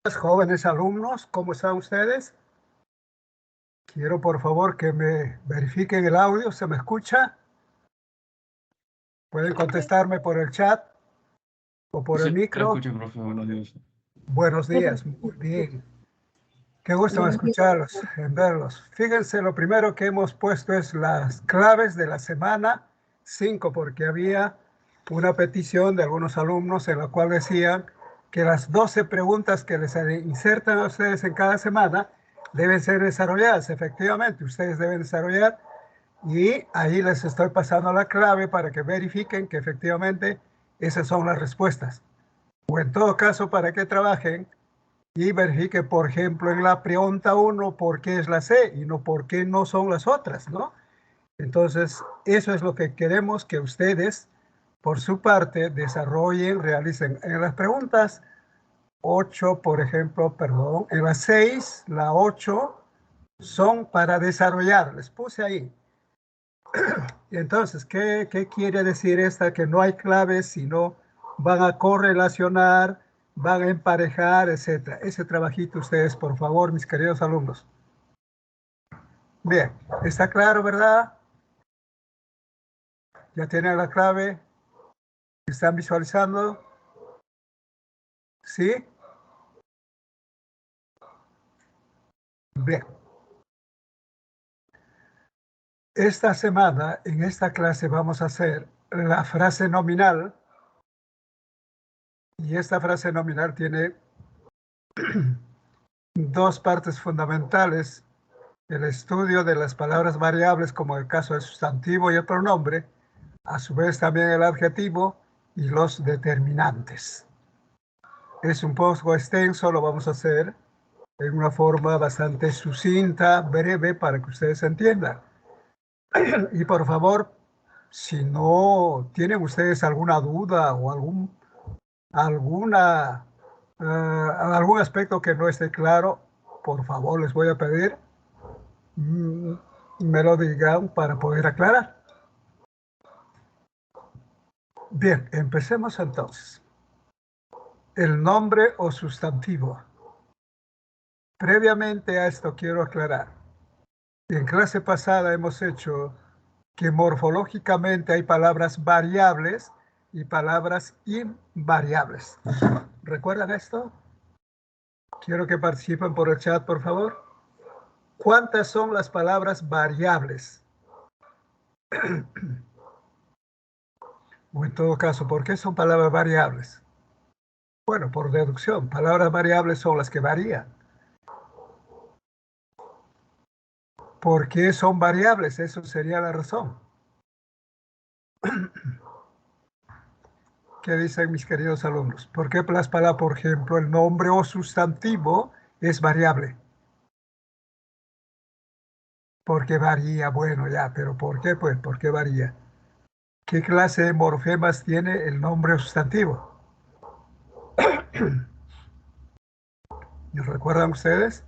Jóvenes alumnos, ¿cómo están ustedes? Quiero por favor que me verifiquen el audio, ¿se me escucha? Pueden contestarme por el chat o por el Sí, la micro. escucho, profe. Buenos días. Buenos días, muy bien. Qué gusto en escucharlos, en verlos. Fíjense, lo primero que hemos puesto es las claves de la semana 5, porque había una petición de algunos alumnos en la cual decían que las 12 preguntas que les insertan a ustedes en cada semana deben ser desarrolladas. Efectivamente, ustedes deben desarrollar y ahí les estoy pasando la clave para que verifiquen que efectivamente esas son las respuestas. O en todo caso, para que trabajen y verifique, por ejemplo, en la pregunta 1, por qué es la C y no por qué no son las otras, ¿no? Entonces, eso es lo que queremos que ustedes, por su parte, desarrollen, realicen. En las preguntas 8, por ejemplo, perdón, en las 6, la 8, son para desarrollar, les puse ahí. Y entonces, ¿qué quiere decir esta? Que no hay claves, sino van a correlacionar, van a emparejar, etcétera. Ese trabajito ustedes, por favor, mis queridos alumnos. Bien, está claro, ¿verdad? Ya tienen la clave. ¿Están visualizando? ¿Sí? Bien. Esta semana, en esta clase, vamos a hacer la frase nominal. Y esta frase nominal tiene dos partes fundamentales: el estudio de las palabras variables, como el caso del sustantivo y el pronombre, a su vez también el adjetivo y los determinantes. Es un poco extenso, lo vamos a hacer en una forma bastante sucinta, breve, para que ustedes entiendan. Y por favor, si no tienen ustedes alguna duda o algún aspecto que no esté claro, por favor les voy a pedir me lo digan para poder aclarar. Bien, empecemos entonces. El nombre o sustantivo. Previamente a esto quiero aclarar. En clase pasada hemos hecho que morfológicamente hay palabras variables y palabras invariables. ¿Recuerdan esto? Quiero que participen por el chat, por favor. ¿Cuántas son las palabras variables? O en todo caso, ¿por qué son palabras variables? Bueno, por deducción, palabras variables son las que varían. ¿Por qué son variables? Eso sería la razón. ¿Qué dicen mis queridos alumnos? ¿Por qué las palabras, por ejemplo, el nombre o sustantivo es variable? Porque varía, bueno, ya, pero ¿por qué? Pues, ¿por qué varía? ¿Qué clase de morfemas tiene el nombre o sustantivo? ¿Nos recuerdan ustedes?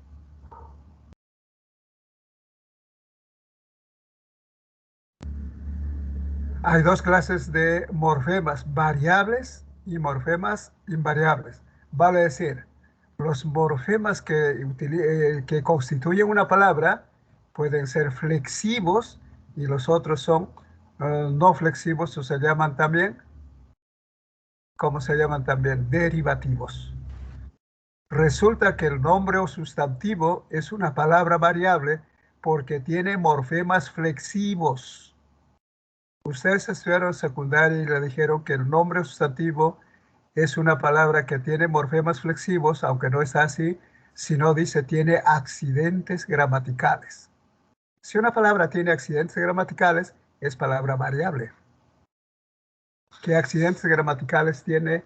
Hay dos clases de morfemas, variables y morfemas invariables. Vale decir, los morfemas que constituyen una palabra pueden ser flexivos y los otros son no flexivos, o se llaman también, ¿cómo se llaman también? Derivativos. Resulta que el nombre o sustantivo es una palabra variable porque tiene morfemas flexivos. Ustedes estudiaron secundaria y le dijeron que el nombre sustantivo es una palabra que tiene morfemas flexivos, aunque no es así, sino dice tiene accidentes gramaticales. Si una palabra tiene accidentes gramaticales, es palabra variable. ¿Qué accidentes gramaticales tiene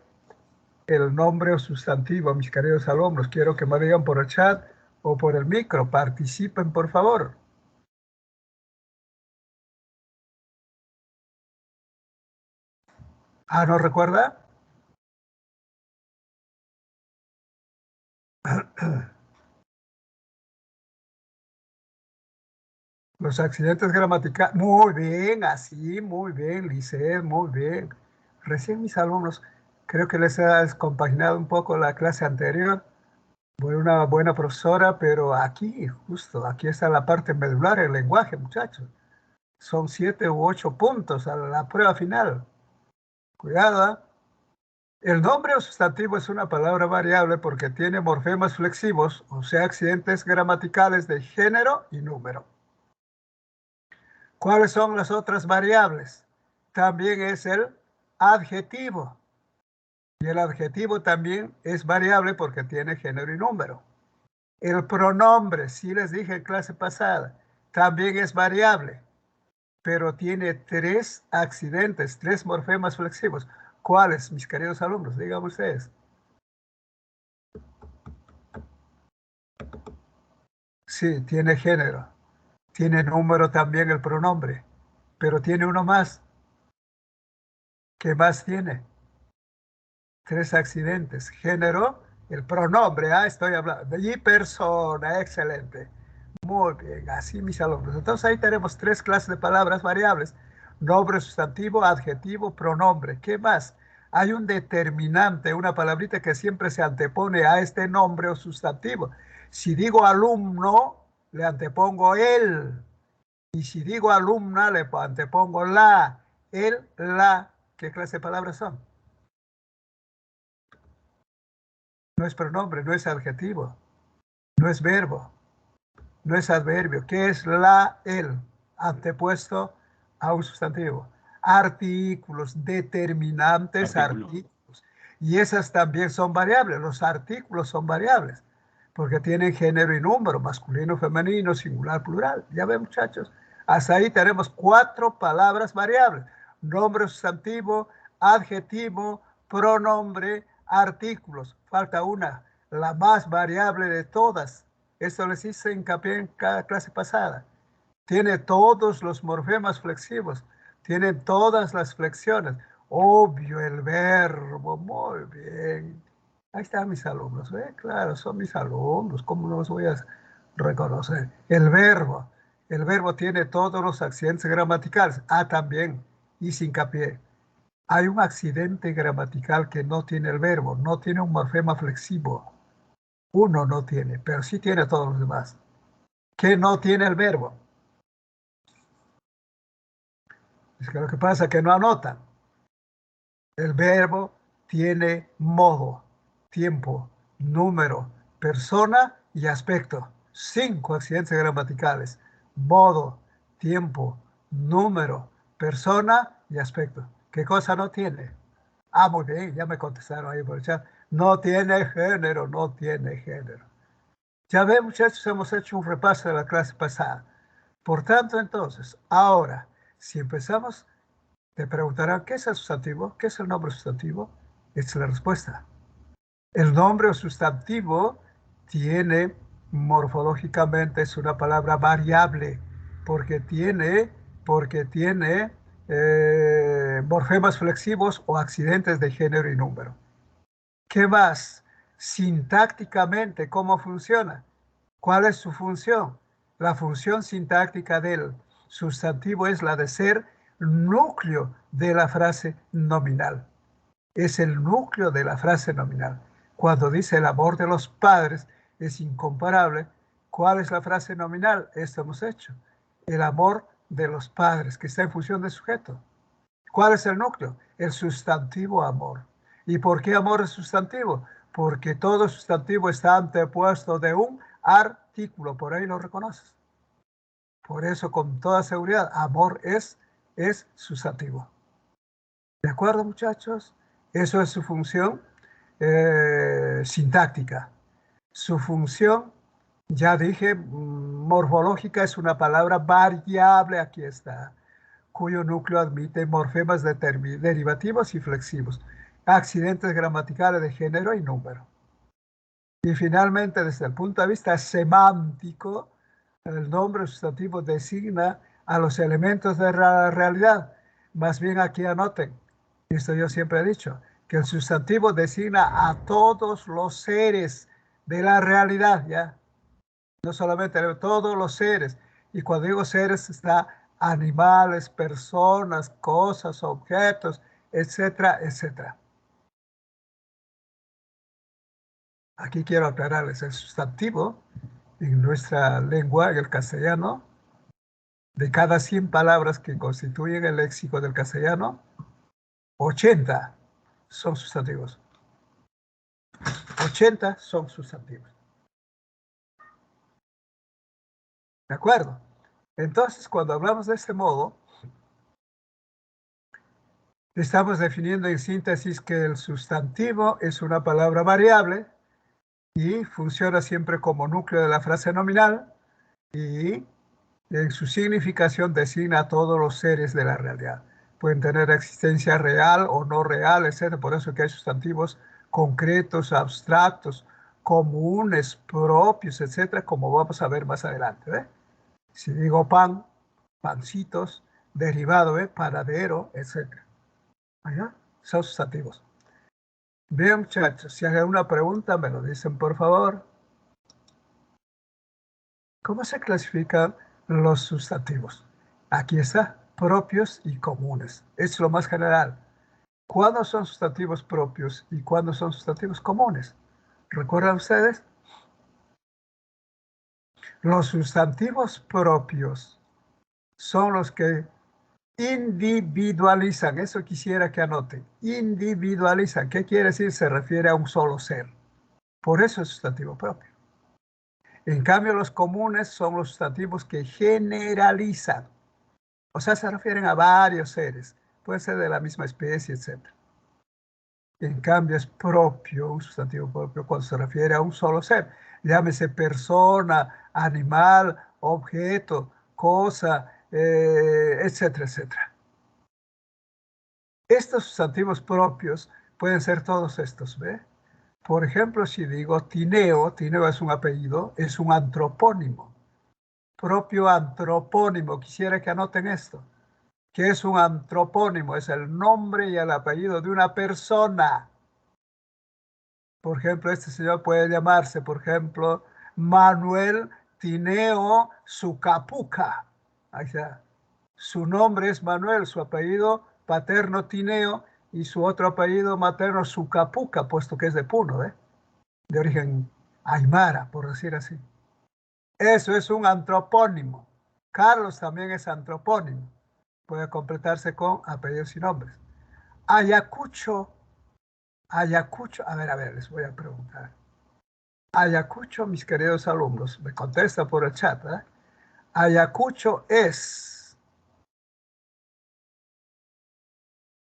el nombre o sustantivo, mis queridos alumnos? Quiero que me digan por el chat o por el micro. Participen, por favor. ¿No recuerda? Los accidentes gramaticales, muy bien, así, muy bien, Lisset, muy bien. Recién mis alumnos, creo que les he descompaginado un poco la clase anterior, Fue una buena profesora, pero aquí, justo, aquí está la parte medular del lenguaje, muchachos. Son 7 u 8 puntos a la prueba final. Cuidado, ¿ah? El nombre o sustantivo es una palabra variable porque tiene morfemas flexivos, o sea, accidentes gramaticales de género y número. ¿Cuáles son las otras variables? También es el adjetivo. Y el adjetivo también es variable porque tiene género y número. El pronombre, sí les dije en clase pasada, también es variable, pero tiene 3 accidentes, 3 morfemas flexivos. ¿Cuáles, mis queridos alumnos? Digan ustedes. Sí, tiene género. Tiene número también el pronombre, pero tiene uno más. ¿Qué más tiene? 3 accidentes. Género, el pronombre, estoy hablando. Y persona, excelente. Muy bien, así mis alumnos. Entonces ahí tenemos 3 clases de palabras variables. Nombre, sustantivo, adjetivo, pronombre. ¿Qué más? Hay un determinante, una palabrita que siempre se antepone a este nombre o sustantivo. Si digo alumno, le antepongo el. Y si digo alumna, le antepongo la, el, la. ¿Qué clase de palabras son? No es pronombre, no es adjetivo, no es verbo, no es adverbio. ¿Qué es la, el? Antepuesto a un sustantivo. Artículos, determinantes, artículos. Y esas también son variables. Los artículos son variables porque tienen género y número, masculino, femenino, singular, plural. Ya ven, muchachos. Hasta ahí tenemos 4 palabras variables. Nombre, sustantivo, adjetivo, pronombre, artículos. Falta una, la más variable de todas. Esto les hice hincapié en cada clase pasada. Tiene todos los morfemas flexivos, tiene todas las flexiones. Obvio, el verbo, muy bien. Ahí están mis alumnos, ¿eh? Claro, son mis alumnos, ¿cómo no los voy a reconocer? El verbo tiene todos los accidentes gramaticales. También, hice hincapié. Hay un accidente gramatical que no tiene el verbo, no tiene un morfema flexivo. Uno no tiene, pero sí tiene todos los demás. ¿Qué no tiene el verbo? Es que lo que pasa es que no anotan. El verbo tiene modo, tiempo, número, persona y aspecto. 5 accidentes gramaticales. Modo, tiempo, número, persona y aspecto. ¿Qué cosa no tiene? Muy bien, ya me contestaron ahí por el chat. No tiene género, no tiene género. Ya ven, muchachos, hemos hecho un repaso de la clase pasada. Por tanto, entonces, ahora, si empezamos, te preguntarán, ¿qué es el sustantivo? ¿Qué es el nombre sustantivo? Esta es la respuesta. El nombre o sustantivo tiene, morfológicamente, es una palabra variable, porque tiene, morfemas flexivos o accidentes de género y número. ¿Qué más? Sintácticamente, ¿cómo funciona? ¿Cuál es su función? La función sintáctica del sustantivo es la de ser núcleo de la frase nominal. Es el núcleo de la frase nominal. Cuando dice el amor de los padres es incomparable, ¿cuál es la frase nominal? Esto hemos hecho. El amor de los padres, que está en función de sujeto. ¿Cuál es el núcleo? El sustantivo amor. ¿Y por qué amor es sustantivo? Porque todo sustantivo está antepuesto de un artículo. Por ahí lo reconoces. Por eso, con toda seguridad, amor es sustantivo. ¿De acuerdo, muchachos? Eso es su función sintáctica. Su función, ya dije, morfológica es una palabra variable, aquí está, cuyo núcleo admite morfemas derivativos y flexivos, accidentes gramaticales de género y número. Y finalmente, desde el punto de vista semántico, el nombre sustantivo designa a los elementos de la realidad. Más bien aquí anoten, esto yo siempre he dicho, que el sustantivo designa a todos los seres de la realidad, ¿ya? No solamente todos los seres. Y cuando digo seres, está animales, personas, cosas, objetos, etcétera, etcétera. Aquí quiero aclararles el sustantivo en nuestra lengua, en el castellano. De cada 100 palabras que constituyen el léxico del castellano, 80 son sustantivos. 80 son sustantivos. ¿De acuerdo? Entonces, cuando hablamos de este modo, estamos definiendo en síntesis que el sustantivo es una palabra variable y funciona siempre como núcleo de la frase nominal y en su significación designa a todos los seres de la realidad. Pueden tener existencia real o no real, etc. Por eso que hay sustantivos concretos, abstractos, comunes, propios, etc., como vamos a ver más adelante. ¿Ve? Si digo pan, pancitos, derivado, ¿ve? Panadero, etc. ¿Ya? Son sustantivos. Bien, muchachos, si hay alguna pregunta, me lo dicen, por favor. ¿Cómo se clasifican los sustantivos? Aquí está, propios y comunes. Es lo más general. ¿Cuándo son sustantivos propios y cuándo son sustantivos comunes? ¿Recuerdan ustedes? Los sustantivos propios son los que individualizan. Eso quisiera que anoten. Individualizan. ¿Qué quiere decir? Se refiere a un solo ser. Por eso es sustantivo propio. En cambio, los comunes son los sustantivos que generalizan. O sea, se refieren a varios seres. Puede ser de la misma especie, etc. En cambio, es propio, un sustantivo propio, cuando se refiere a un solo ser. Llámese persona, animal, objeto, cosa, etcétera, etcétera. Estos sustantivos propios pueden ser todos estos, ¿ve? Por ejemplo, si digo Tineo, Tineo es un apellido, es un antropónimo. Propio antropónimo, quisiera que anoten esto. ¿Qué es un antropónimo? Es el nombre y el apellido de una persona. Por ejemplo, este señor puede llamarse, por ejemplo, Manuel Tineo Sucapuca. Ahí está. Su nombre es Manuel, su apellido paterno Tineo y su otro apellido materno Sucapuca, puesto que es de Puno, ¿eh? De origen aymara, por decir así. Eso es un antropónimo. Carlos también es antropónimo. Puede completarse con apellidos y nombres. Ayacucho, Ayacucho, a ver, les voy a preguntar. Ayacucho, mis queridos alumnos, me contesta por el chat, ¿eh? Ayacucho es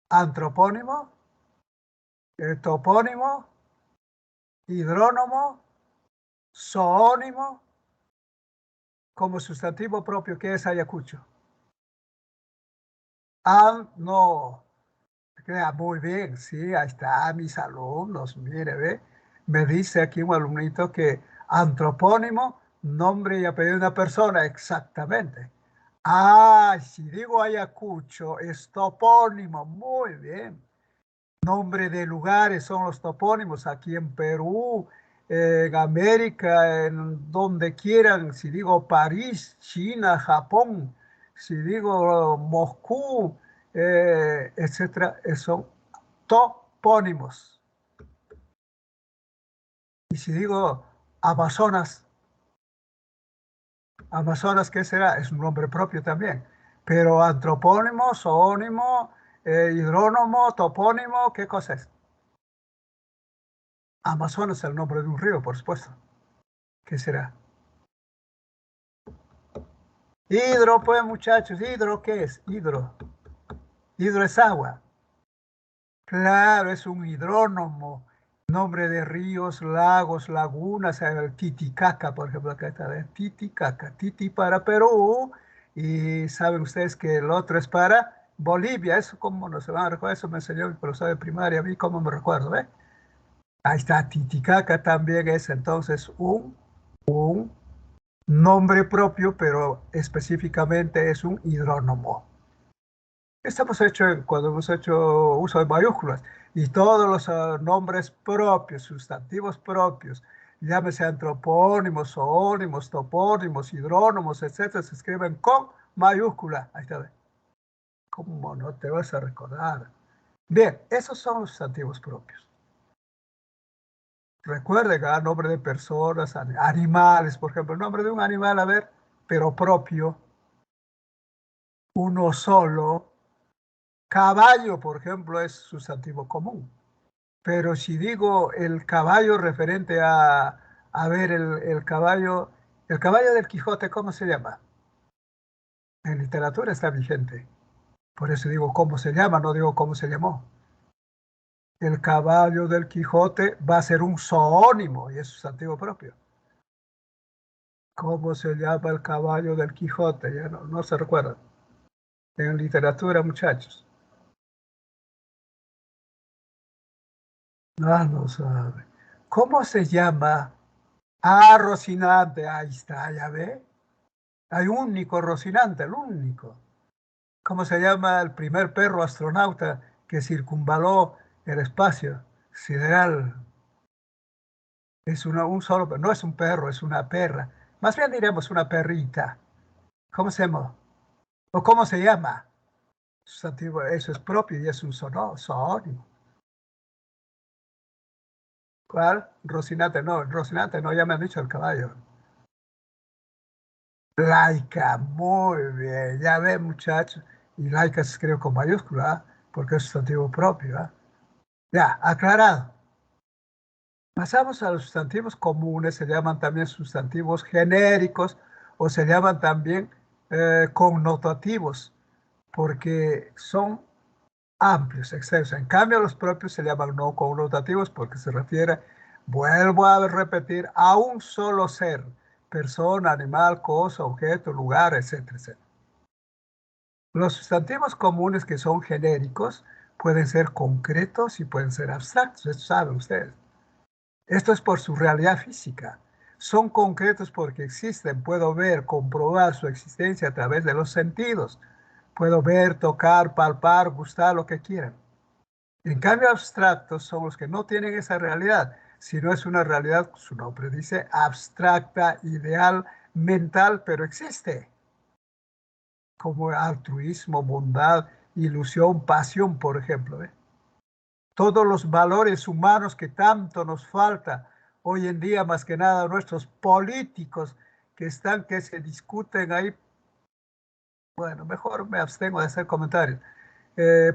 antropónimo, topónimo, hidrónimo, zoónimo, como sustantivo propio. ¿Qué es Ayacucho? No. Muy bien, sí, ahí está, mis alumnos, mire, ve. Me dice aquí un alumnito que antropónimo, nombre y apellido de una persona, exactamente. Ah, si digo Ayacucho, es topónimo, muy bien. Nombre de lugares son los topónimos aquí en Perú, en América, en donde quieran. Si digo París, China, Japón, si digo Moscú, etcétera, son topónimos. Y si digo Amazonas, Amazonas, ¿qué será? Es un nombre propio también. Pero antropónimo, zoónimo, hidrónimo, topónimo, ¿qué cosa es? Amazonas es el nombre de un río, por supuesto. ¿Qué será? Hidro, pues, muchachos. ¿Hidro qué es? Hidro. Hidro es agua. Claro, es un hidrónomo. Nombre de ríos, lagos, lagunas. El Titicaca, por ejemplo, acá está. Titicaca. Titi para Perú. Y saben ustedes que el otro es para Bolivia. Eso como no se van a recordar. Eso me enseñó mi profesor de primaria. A mí cómo me recuerdo, ¿eh? Ahí está. Titicaca también es entonces un nombre propio, pero específicamente es un hidrónomo. Estamos hechos cuando hemos hecho uso de mayúsculas y todos los nombres propios, sustantivos propios, llámese antropónimos, zoónimos, topónimos, hidrónomos, etcétera, se escriben con mayúscula. Ahí está. ¿Cómo no te vas a recordar? Bien, esos son los sustantivos propios. Recuerden, nombre de personas, animales, por ejemplo, el nombre de un animal, a ver, pero propio, uno solo. Caballo, por ejemplo, es sustantivo común. Pero si digo el caballo referente a ver, el caballo del Quijote, ¿cómo se llama? En literatura está vigente. Por eso digo cómo se llama, no digo cómo se llamó. El caballo del Quijote va a ser un zoónimo y es sustantivo propio. ¿Cómo se llama el caballo del Quijote? Ya no se recuerda. En literatura, muchachos. No sabe. ¿Cómo se llama? Ah, Rocinante. Ahí está, ya ve. Hay un único Rocinante, el único. ¿Cómo se llama el primer perro astronauta que circunvaló el espacio sideral? Es un solo, no es un perro, es una perra. Más bien diremos una perrita. ¿Cómo se llama? ¿O cómo se llama? Sustantivo, eso es propio y es un zoónimo. ¿Cuál? Rocinante no, ya me han dicho el caballo. Laica, muy bien, ya ven muchachos. Y laica se escribe con mayúscula, ¿ah? Porque es sustantivo propio. ¿Ah? Ya, aclarado. Pasamos a los sustantivos comunes, se llaman también sustantivos genéricos o se llaman también connotativos, porque son amplios, extensos. En cambio, los propios se llaman no connotativos porque se refiere, vuelvo a repetir, a un solo ser, persona, animal, cosa, objeto, lugar, etcétera, etcétera. Los sustantivos comunes que son genéricos pueden ser concretos y pueden ser abstractos, esto saben ustedes. Esto es por su realidad física. Son concretos porque existen. Puedo ver, comprobar su existencia a través de los sentidos. Puedo ver, tocar, palpar, gustar, lo que quieran. En cambio, abstractos son los que no tienen esa realidad. Si no es una realidad, su nombre dice abstracta, ideal, mental, pero existe. Como altruismo, bondad, ilusión, pasión, por ejemplo. Todos los valores humanos que tanto nos falta hoy en día, más que nada nuestros políticos que se discuten ahí. Bueno, mejor me abstengo de hacer comentarios.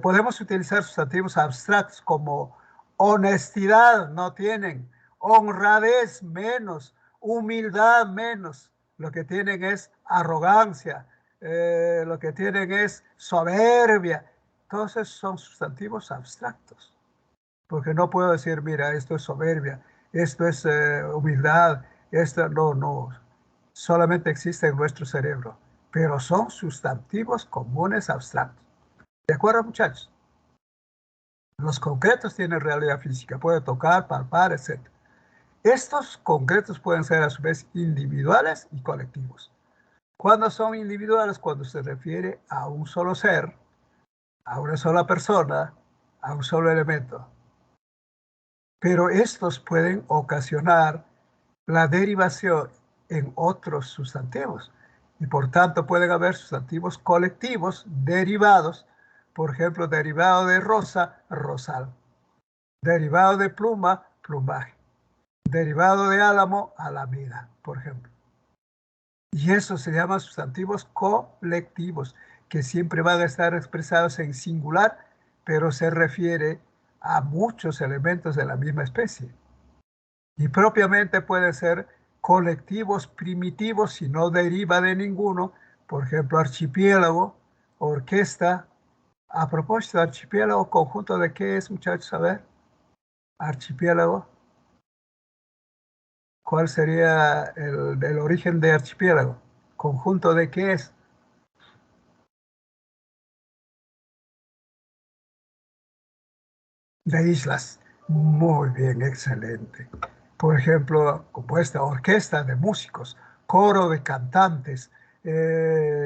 Podemos utilizar sustantivos abstractos como honestidad, no tienen, honradez menos, humildad menos. Lo que tienen es arrogancia, lo que tienen es soberbia. Todos esos son sustantivos abstractos. Porque no puedo decir, mira, esto es soberbia, esto es humildad, esto no, solamente existe en nuestro cerebro, pero son sustantivos comunes abstractos. ¿De acuerdo, muchachos? Los concretos tienen realidad física, puede tocar, palpar, etc. Estos concretos pueden ser a su vez individuales y colectivos. ¿Cuándo son individuales? Cuando se refiere a un solo ser, a una sola persona, a un solo elemento. Pero estos pueden ocasionar la derivación en otros sustantivos y por tanto pueden haber sustantivos colectivos derivados, por ejemplo, derivado de rosa, rosal, derivado de pluma, plumaje, derivado de álamo, alameda, por ejemplo. Y eso se llama sustantivos colectivos, que siempre van a estar expresados en singular, pero se refiere a muchos elementos de la misma especie. Y propiamente pueden ser colectivos primitivos si no deriva de ninguno, por ejemplo, archipiélago, orquesta. A propósito, archipiélago, conjunto de qué es, muchachos, a ver, archipiélago, ¿cuál sería el origen de archipiélago? ¿Conjunto de qué es? De islas. Muy bien, excelente. Por ejemplo, compuesta orquesta de músicos, coro de cantantes,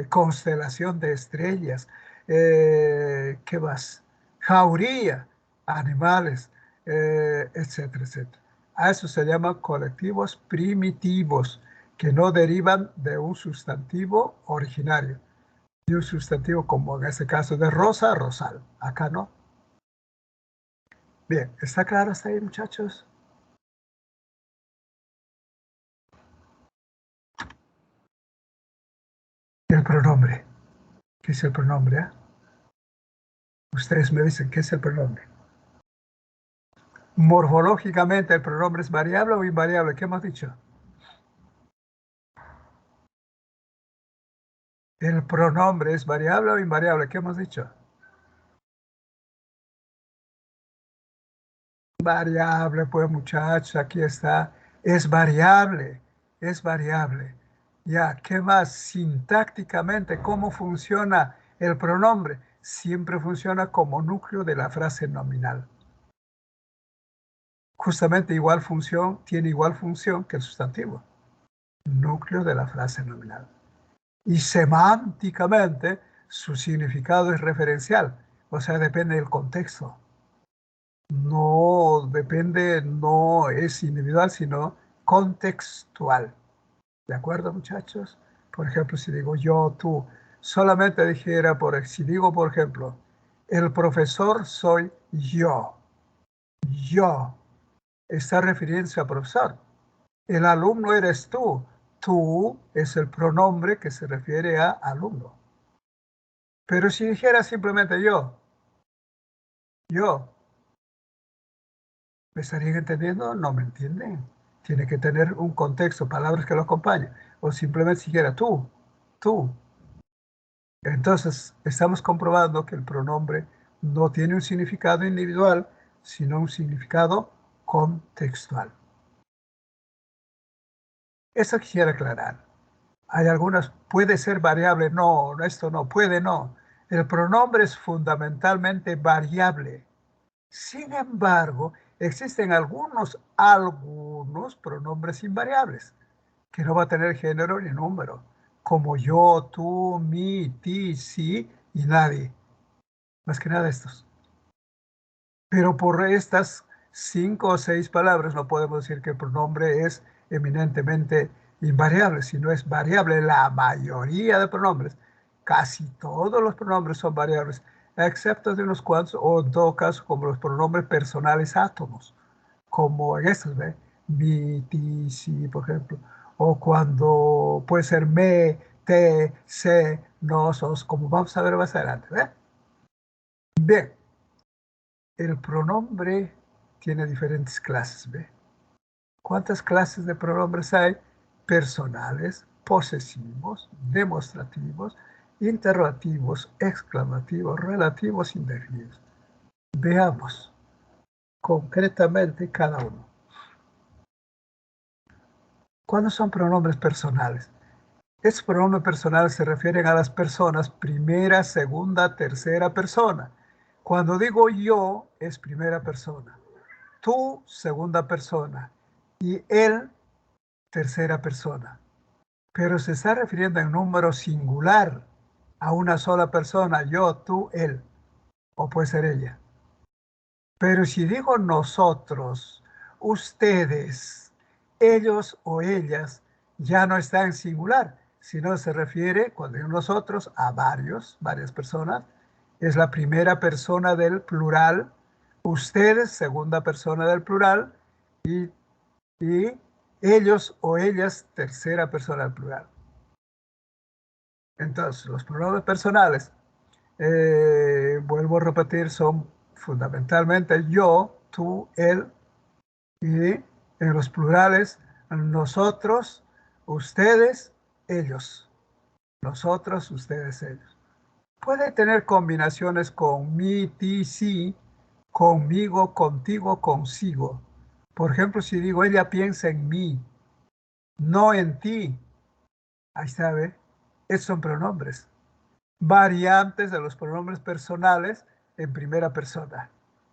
constelación de estrellas, ¿qué más? Jauría, animales, etcétera, etcétera. A eso se llaman colectivos primitivos, que no derivan de un sustantivo originario, de un sustantivo como en este caso de rosa, rosal. Acá no. Bien, ¿está claro hasta ahí, muchachos? El pronombre. ¿Qué es el pronombre? Ustedes me dicen, ¿qué es el pronombre? Morfológicamente, ¿el pronombre es variable o invariable? ¿Qué hemos dicho? ¿El pronombre es variable o invariable? ¿Qué hemos dicho? Variable, pues muchachos, aquí está. Es variable, es variable. Ya, ¿qué más? Sintácticamente, ¿cómo funciona el pronombre? Siempre funciona como núcleo de la frase nominal. Justamente igual función, tiene igual función que el sustantivo. Núcleo de la frase nominal. Y semánticamente, su significado es referencial, o sea, depende del contexto. No depende, no es individual, sino contextual. ¿De acuerdo, muchachos? Por ejemplo, si digo yo, tú, solamente dijera, si digo, por ejemplo, el profesor soy yo, yo, está refiriéndose al profesor. El alumno eres tú es el pronombre que se refiere a alumno. Pero si dijera simplemente yo, ¿me estarían entendiendo? No me entienden. Tiene que tener un contexto, palabras que lo acompañen. O simplemente siquiera tú. Entonces, estamos comprobando que el pronombre no tiene un significado individual, sino un significado contextual. Eso quisiera aclarar. Hay algunas, puede ser variable, no, esto no, puede no. El pronombre es fundamentalmente variable. Sin embargo, existen algunos pronombres invariables, que no va a tener género ni número, como yo, tú, mi, ti, sí y nadie. Más que nada estos. Pero por estas 5 o 6 palabras no podemos decir que el pronombre es eminentemente invariable, sino es variable. La mayoría de pronombres, casi todos los pronombres son variables, excepto de unos cuantos, o en todo caso como los pronombres personales átomos, como en estos, ¿ve? Mi, ti, si, por ejemplo, o cuando puede ser me, te, se, nos, os, como vamos a ver más adelante, ¿ve? Bien. El pronombre tiene diferentes clases, ¿ve? ¿Cuántas clases de pronombres hay? Personales, posesivos, demostrativos, interrogativos, exclamativos, relativos, indefinidos. Veamos concretamente cada uno. ¿Cuándo son pronombres personales? Estos pronombres personales se refieren a las personas primera, segunda, tercera persona. Cuando digo yo, es primera persona. Tú, segunda persona, y él, tercera persona. Pero se está refiriendo en número singular a una sola persona, yo, tú, él, o puede ser ella. Pero si digo nosotros, ustedes, ellos o ellas, ya no está en singular, sino se refiere, cuando digo nosotros, a varias personas. Es la primera persona del plural, ustedes, segunda persona del plural, y ellos o ellas, tercera persona del plural. Entonces, los pronombres personales, vuelvo a repetir, son fundamentalmente yo, tú, él, y en los plurales, nosotros, ustedes, ellos. Nosotros, ustedes, ellos. Puede tener combinaciones con mi, ti, sí, conmigo, contigo, consigo. Por ejemplo, si digo, ella piensa en mí, no en ti. Ahí está, ¿ve? Esos son pronombres. Variantes de los pronombres personales en primera persona.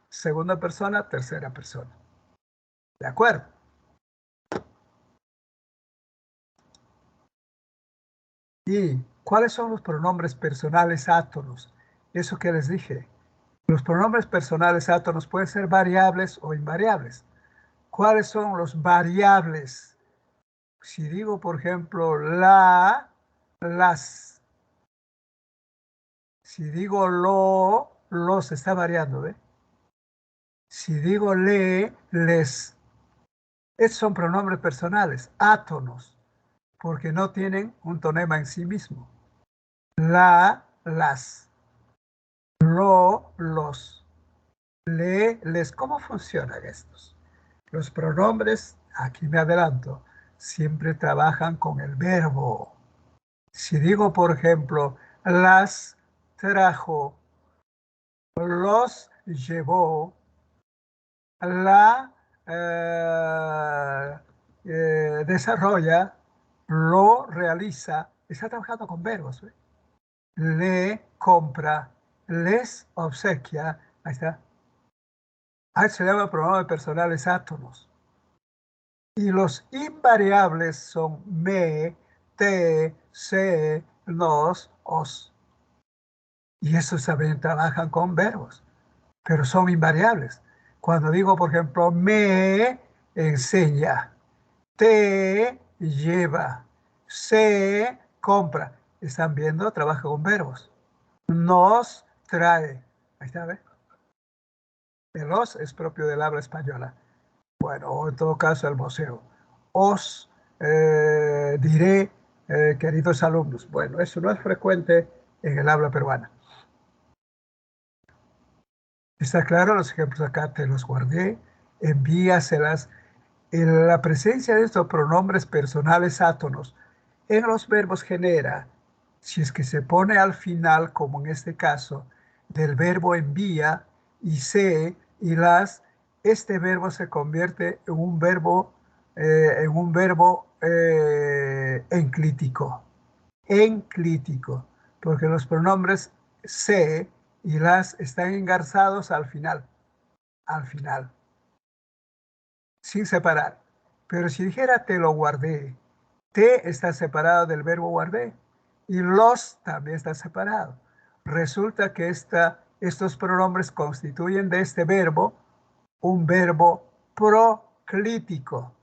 Segunda persona, tercera persona. ¿De acuerdo? ¿Y cuáles son los pronombres personales átonos? Eso que les dije. Los pronombres personales átonos pueden ser variables o invariables. ¿Cuáles son los variables? Si digo, por ejemplo, las. Si digo los está variando, ¿ve? Si digo les. Estos son pronombres personales, átonos, porque no tienen un tonema en sí mismo. la, las, lo, los, le, les. ¿Cómo funcionan estos? Los pronombres, aquí me adelanto, siempre trabajan con el verbo. Si digo, por ejemplo, las trajo, los llevó, la desarrolla, lo realiza, está trabajando con verbos. ¿Eh? Le compra, les obsequia, ahí está. A eso se llama pronombres personales átonos. Y los invariables son me, te, se, nos, os. Y esos también trabajan con verbos, pero son invariables. Cuando digo, por ejemplo, me enseña, te lleva, se compra. Están viendo, trabaja con verbos. Nos trae. Ahí está, ¿ves? El os es propio del habla española. Bueno, o en todo caso el museo. Os diré, queridos alumnos. Bueno, eso no es frecuente en el habla peruana. Está claro, los ejemplos acá te los guardé. Envíaselas. La presencia de estos pronombres personales átonos en los verbos genera, si es que se pone al final, como en este caso, del verbo envía y se y las, este verbo se convierte en enclítico, porque los pronombres se y las están engarzados al final sin separar. Pero si dijera te lo guardé, te está separado del verbo guardé y los también está separado. Resulta que estos pronombres constituyen de este verbo un verbo proclítico.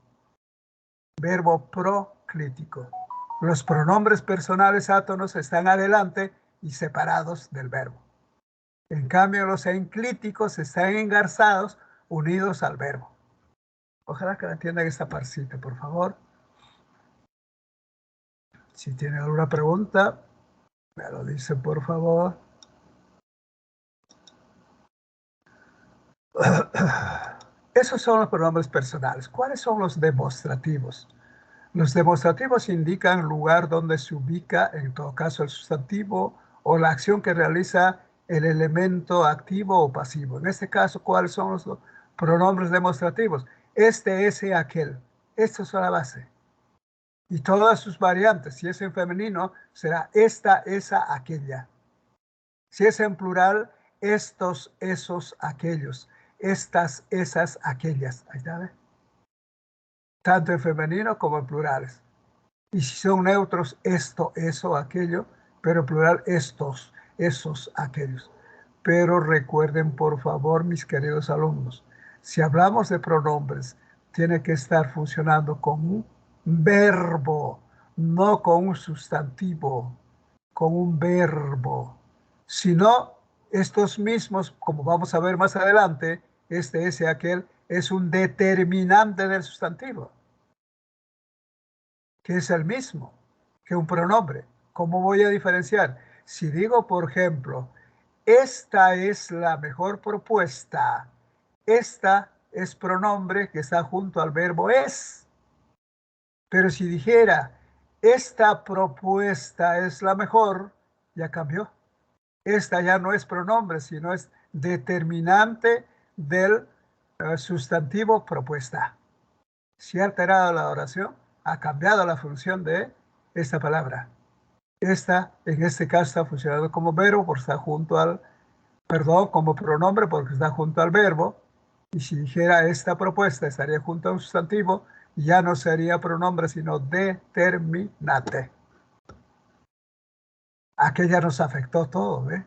Verbo proclítico. Los pronombres personales átonos están adelante y separados del verbo. En cambio, los enclíticos están engarzados, unidos al verbo. Ojalá que entiendan esta parcita, por favor. Si tienen alguna pregunta, me lo dicen, por favor. Esos son los pronombres personales. ¿Cuáles son los demostrativos? Los demostrativos indican lugar donde se ubica, en todo caso, el sustantivo o la acción que realiza el elemento activo o pasivo. En este caso, ¿cuáles son los pronombres demostrativos? Este, ese, aquel. Esto es la base. Y todas sus variantes, si es en femenino, será esta, esa, aquella. Si es en plural, estos, esos, aquellos. Estas, esas, aquellas. Ahí está, ¿ves? Tanto en femenino como en plurales. Y si son neutros, esto, eso, aquello, pero en plural, estos, esos, aquellos. Pero recuerden, por favor, mis queridos alumnos, si hablamos de pronombres, tiene que estar funcionando con un verbo, no con un sustantivo, con un verbo. Si no, estos mismos, como vamos a ver más adelante, este, ese, aquel, es un determinante del sustantivo, que es el mismo que un pronombre. ¿Cómo voy a diferenciar? Si digo, por ejemplo, esta es la mejor propuesta, esta es pronombre que está junto al verbo es. Pero si dijera, esta propuesta es la mejor, ya cambió. Esta ya no es pronombre, sino es determinante del sustantivo propuesta. Si ha alterado la oración, ha cambiado la función de esta palabra. Esta, en este caso, está funcionando como verbo porque está junto al, como pronombre porque está junto al verbo. Y si dijera esta propuesta, estaría junto a un sustantivo, ya no sería pronombre, sino determinante. Aquella nos afectó todo, ¿ve?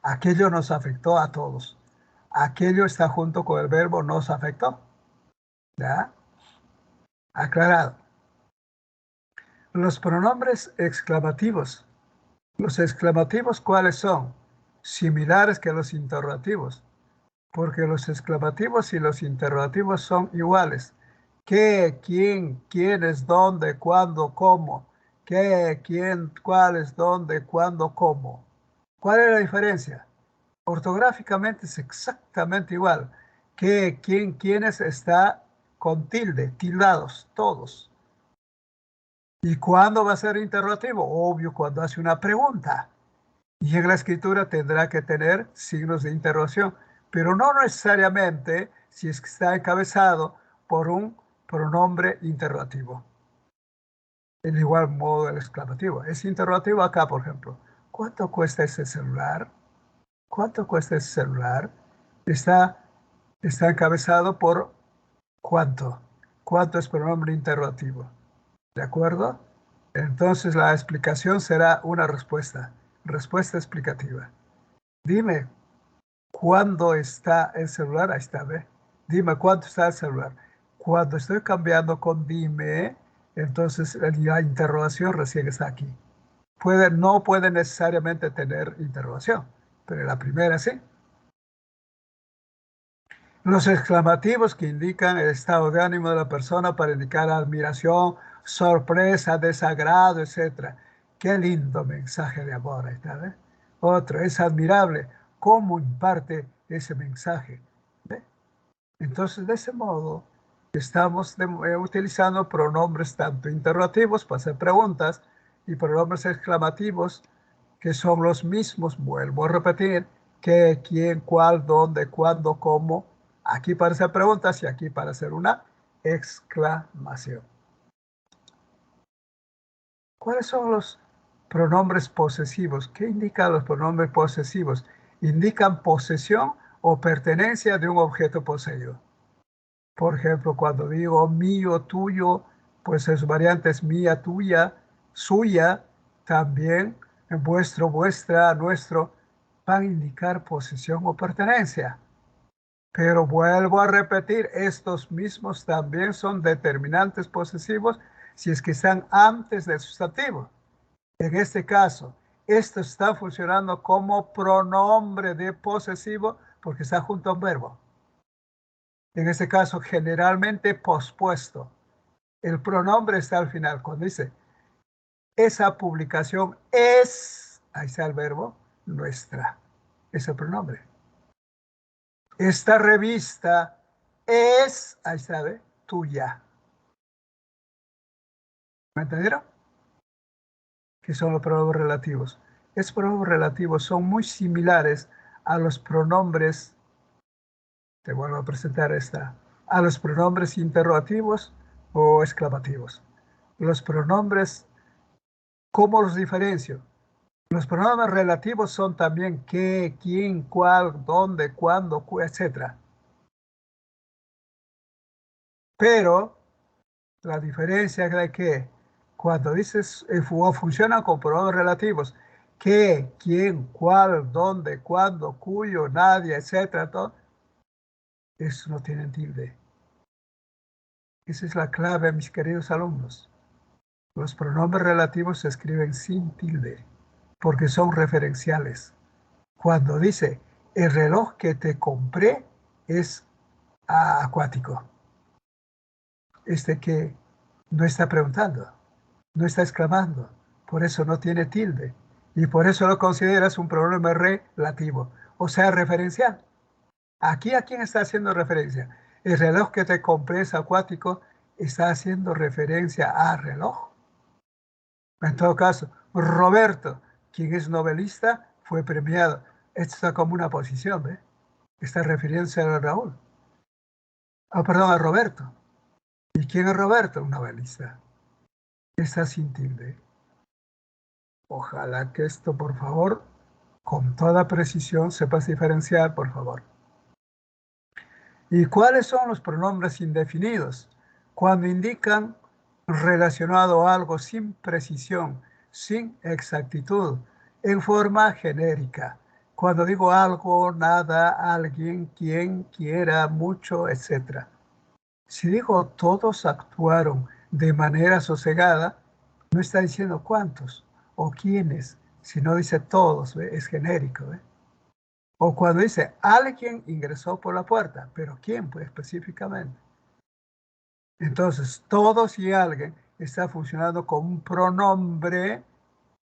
Aquello nos afectó a todos. Aquello está junto con el verbo nos afectó. ¿Ya? Aclarado. Los pronombres exclamativos. ¿Los exclamativos cuáles son? Similares que los interrogativos, porque los exclamativos y los interrogativos son iguales. ¿Qué? ¿Quién? ¿Quiénes? ¿Dónde? ¿Cuándo? ¿Cómo? qué, quién, cuáles, dónde, cuándo, cómo. ¿Cuál es la diferencia? Ortográficamente es exactamente igual. ¿Qué, quién, quiénes está con tilde, tildados, todos? ¿Y cuándo va a ser interrogativo? Obvio, cuando hace una pregunta. Y en la escritura tendrá que tener signos de interrogación, pero no necesariamente si es que está encabezado por un pronombre interrogativo. En igual modo el exclamativo. Es interrogativo acá, por ejemplo. ¿Cuánto cuesta ese celular? ¿Cuánto cuesta ese celular? Está, está encabezado por cuánto. ¿Cuánto es pronombre interrogativo? ¿De acuerdo? Entonces la explicación será una respuesta. Respuesta explicativa. Dime, ¿cuándo está el celular? Ahí está, ¿ve? Dime, ¿cuánto está el celular? Cuando estoy cambiando con dime, entonces la interrogación recién está aquí. No puede necesariamente tener interrogación, pero la primera sí. Los exclamativos que indican el estado de ánimo de la persona para indicar admiración, sorpresa, desagrado, etc. Qué lindo mensaje de amor, ahí está, ¿ve? Otro, es admirable cómo imparte ese mensaje. ¿Ve? Entonces, de ese modo, estamos utilizando pronombres tanto interrogativos para hacer preguntas y pronombres exclamativos que son los mismos, vuelvo a repetir, qué, quién, cuál, dónde, cuándo, cómo, aquí para hacer preguntas y aquí para hacer una exclamación. ¿Cuáles son los pronombres posesivos? ¿Qué indican los pronombres posesivos? Indican posesión o pertenencia de un objeto poseído. Por ejemplo, cuando digo mío, tuyo, pues en su variante es mía, tuya, suya, también vuestro, vuestra, nuestro, van a indicar posesión o pertenencia. Pero vuelvo a repetir, estos mismos también son determinantes posesivos si es que están antes del sustantivo. En este caso, esto está funcionando como pronombre de posesivo porque está junto a un verbo. En este caso, generalmente pospuesto. El pronombre está al final. Cuando dice, esa publicación es, ahí está el verbo, nuestra. Es el pronombre. Esta revista es, ahí está, ¿ve? Tuya. ¿Me entendieron? Que son los pronombres relativos. Estos pronombres relativos son muy similares a los pronombres, te vuelvo a presentar esta, a los pronombres interrogativos o exclamativos. Los pronombres, ¿cómo los diferencio? Los pronombres relativos son también qué, quién, cuál, dónde, cuándo, etc. Pero la diferencia es de que cuando dices funcionan con pronombres relativos, qué, quién, cuál, dónde, cuándo, cuyo, nadie, etc. Todo, eso no tiene tilde. Esa es la clave, mis queridos alumnos. Los pronombres relativos se escriben sin tilde porque son referenciales. Cuando dice el reloj que te compré es acuático, este que no está preguntando, no está exclamando, por eso no tiene tilde y por eso lo consideras un pronombre relativo, o sea, referencial. Aquí a quién está haciendo referencia. El reloj que te compré es acuático, está haciendo referencia a reloj. En todo caso, Roberto, quien es novelista, fue premiado. Esto está como una posición, ¿eh? Está refiriéndose a Raúl. Ah, perdón, a Roberto. ¿Y quién es Roberto? Un novelista. Está sin tilde. Ojalá que esto, por favor, con toda precisión, sepas diferenciar, por favor. ¿Y cuáles son los pronombres indefinidos? Cuando indican relacionado a algo sin precisión, sin exactitud, en forma genérica. Cuando digo algo, nada, alguien, quien, quiera, mucho, etc. Si digo todos actuaron de manera sosegada, no está diciendo cuántos o quiénes, sino dice todos, ¿ve? Es genérico. ¿Ve? O cuando dice alguien ingresó por la puerta, pero ¿quién pues específicamente? Entonces, todos y alguien está funcionando como un pronombre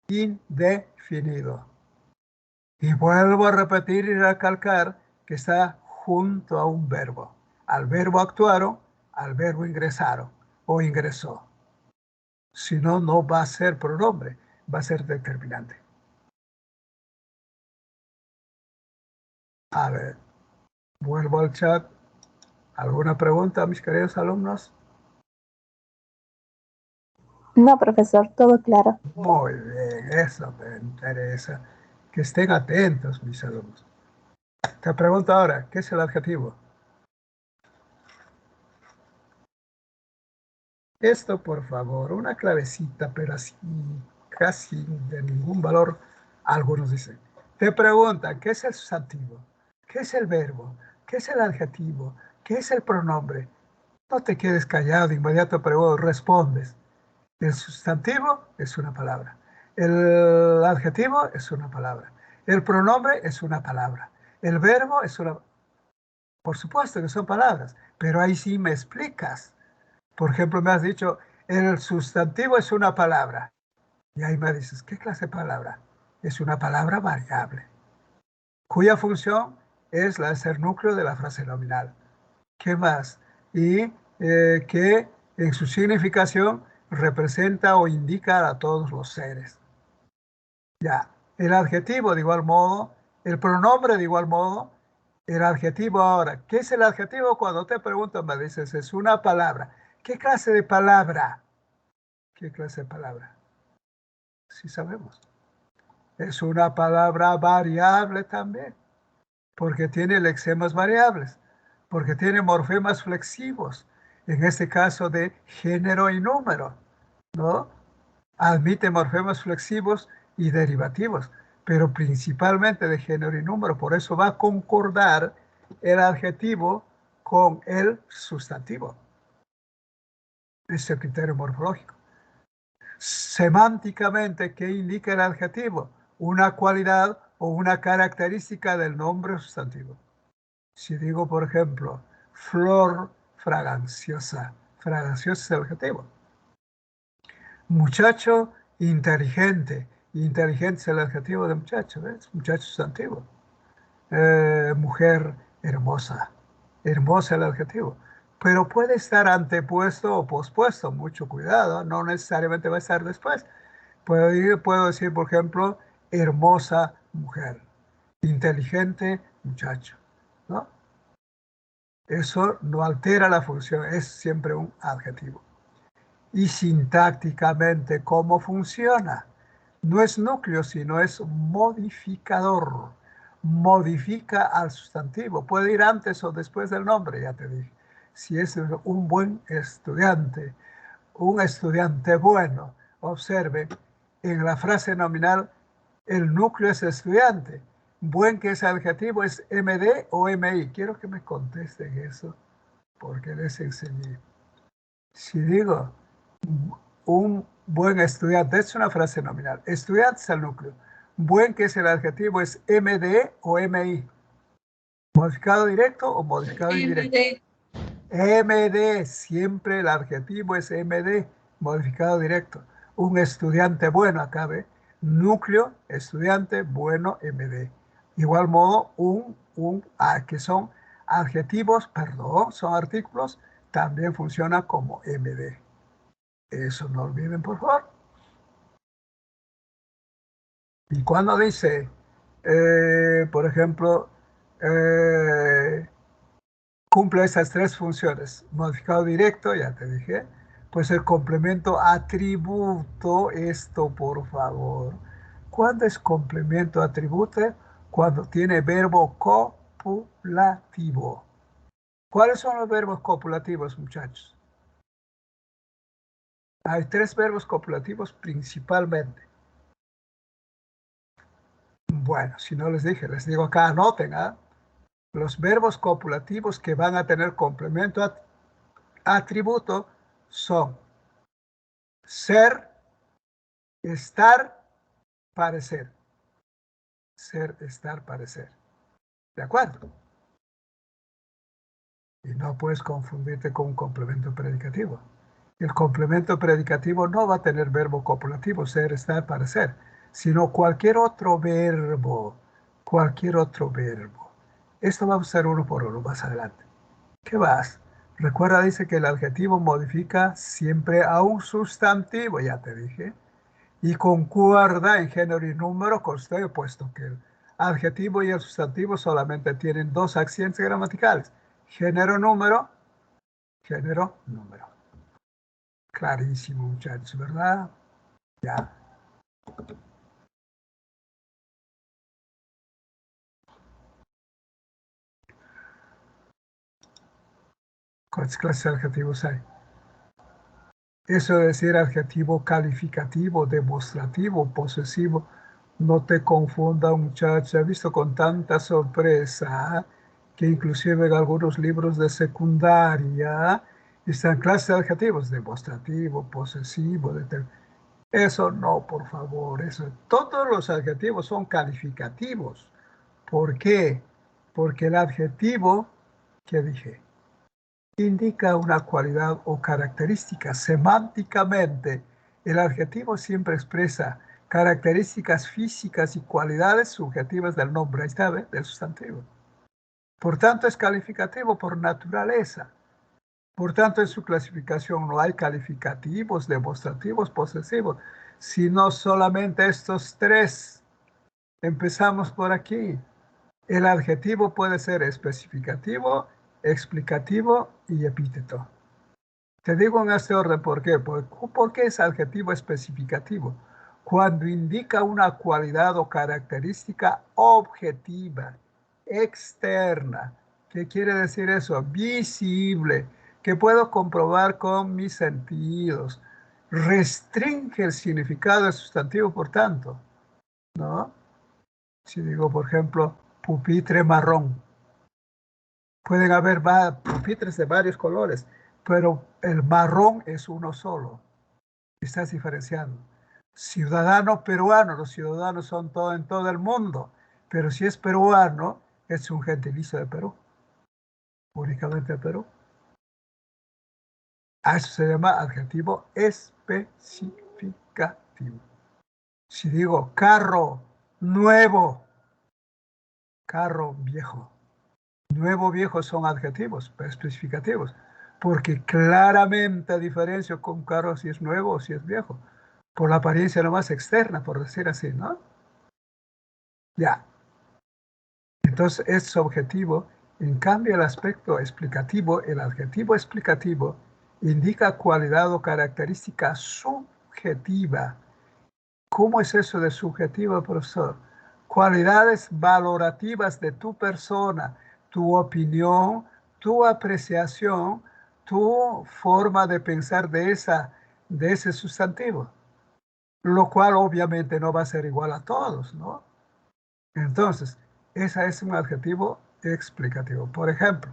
indefinido. Y vuelvo a repetir y recalcar que está junto a un verbo. Al verbo actuaron, al verbo ingresaron o ingresó. Si no, no va a ser pronombre, va a ser determinante. A ver, vuelvo al chat. ¿Alguna pregunta, mis queridos alumnos? No, profesor, todo claro. Muy bien, eso me interesa. Que estén atentos, mis alumnos. Te pregunto ahora, ¿qué es el adjetivo? Esto, por favor, una clavecita, pero así casi de ningún valor, algunos dicen. Te preguntan, ¿qué es el sustantivo? ¿Qué es el verbo? ¿Qué es el adjetivo? ¿Qué es el pronombre? No te quedes callado, de inmediato respondes. El sustantivo es una palabra. El adjetivo es una palabra. El pronombre es una palabra. El verbo es una... Por supuesto que son palabras, pero ahí sí me explicas. Por ejemplo, me has dicho, el sustantivo es una palabra. Y ahí me dices, ¿qué clase de palabra? Es una palabra variable, cuya función es la de ser núcleo de la frase nominal. ¿Qué más? Y que en su significación representa o indica a todos los seres. Ya, el adjetivo de igual modo, el pronombre de igual modo, el adjetivo ahora. ¿Qué es el adjetivo? Cuando te pregunto me dices, es una palabra. ¿Qué clase de palabra? ¿Qué clase de palabra? Sí sabemos. Es una palabra variable también, porque tiene lexemas variables, porque tiene morfemas flexivos, en este caso de género y número, ¿no? Admite morfemas flexivos y derivativos, pero principalmente de género y número. Por eso va a concordar el adjetivo con el sustantivo. Ese es el criterio morfológico. Semánticamente, ¿qué indica el adjetivo? Una cualidad o una característica del nombre sustantivo. Si digo, por ejemplo, flor fraganciosa, fraganciosa es el adjetivo. Muchacho inteligente, inteligente es el adjetivo de muchacho, ¿ves? Muchacho sustantivo. Mujer hermosa, hermosa el adjetivo. Pero puede estar antepuesto o pospuesto, mucho cuidado, no necesariamente va a estar después. Puedo decir, por ejemplo, hermosa mujer, inteligente muchacho, ¿no? Eso no altera la función, es siempre un adjetivo. Y sintácticamente, ¿cómo funciona? No es núcleo, sino es modificador. Modifica al sustantivo. Puede ir antes o después del nombre, ya te dije. Si es un buen estudiante, un estudiante bueno, observe, en la frase nominal el núcleo es estudiante. Buen, que es adjetivo, es MD o MI. Quiero que me contesten eso porque les enseñé. Si digo un buen estudiante, es una frase nominal. Estudiante es el núcleo. Buen, que es el adjetivo, es MD o MI. Modificado directo o modificado indirecto. MD, siempre el adjetivo es MD, modificado directo. Un estudiante bueno, acá ve, núcleo, estudiante, bueno, MD. Igual modo, que son adjetivos, perdón, son artículos, también funciona como MD. Eso no olviden, por favor. Y cuando dice, por ejemplo, eh, cumple esas tres funciones. Modificado directo, ya te dije. Pues el complemento atributo, esto por favor. ¿Cuándo es complemento atributo? Cuando tiene verbo copulativo. ¿Cuáles son los verbos copulativos, muchachos? Hay tres verbos copulativos principalmente. Bueno, si no les dije, les digo acá, anoten, ¿ah? Los verbos copulativos que van a tener complemento atributo son ser, estar, parecer. Ser, estar, parecer. ¿De acuerdo? Y no puedes confundirte con un complemento predicativo. El complemento predicativo no va a tener verbo copulativo, ser, estar, parecer, sino cualquier otro verbo, cualquier otro verbo. Esto vamos a hacer uno por uno más adelante. ¿Qué vas? Recuerda, dice que el adjetivo modifica siempre a un sustantivo, ya te dije, y concuerda en género y número con usted, puesto que el adjetivo y el sustantivo solamente tienen dos accidentes gramaticales, género, número, género, número. Clarísimo, muchachos, ¿verdad? Ya. ¿Cuántas clases de adjetivos hay? Eso de decir adjetivo calificativo, demostrativo, posesivo, no te confunda, muchacha. He visto con tanta sorpresa que inclusive en algunos libros de secundaria están clases de adjetivos, demostrativo, posesivo, eso no, por favor, eso. Todos los adjetivos son calificativos. ¿Por qué? Porque el adjetivo que dije indica una cualidad o característica. Semánticamente, el adjetivo siempre expresa características físicas y cualidades subjetivas del nombre, ahí está, ¿ve? Del sustantivo. Por tanto, es calificativo por naturaleza. Por tanto, en su clasificación no hay calificativos, demostrativos, posesivos, sino solamente estos tres. Empezamos por aquí. El adjetivo puede ser especificativo, explicativo y epíteto. Te digo en este orden por qué. ¿Por qué es adjetivo especificativo? Cuando indica una cualidad o característica objetiva, externa. ¿Qué quiere decir eso? Visible, que puedo comprobar con mis sentidos. Restringe el significado del sustantivo, por tanto, ¿no? Si digo, por ejemplo, pupitre marrón, pueden haber pupitres de varios colores, pero el marrón es uno solo. Estás diferenciando. Ciudadano peruano, los ciudadanos son todo en todo el mundo, pero si es peruano, es un gentilicio de Perú, únicamente de Perú. A eso se llama adjetivo especificativo. Si digo carro nuevo, carro viejo, nuevo, viejo son adjetivos especificativos, porque claramente diferencio con un carro si es nuevo o si es viejo, por la apariencia nomás externa, por decir así, ¿no? Ya, entonces es objetivo. En cambio, el aspecto explicativo, el adjetivo explicativo, indica cualidad o característica subjetiva. ¿Cómo es eso de subjetiva, profesor? Cualidades valorativas de tu persona, tu opinión, tu apreciación, tu forma de pensar de ese sustantivo, lo cual obviamente no va a ser igual a todos, ¿no? Entonces, ese es un adjetivo explicativo. Por ejemplo,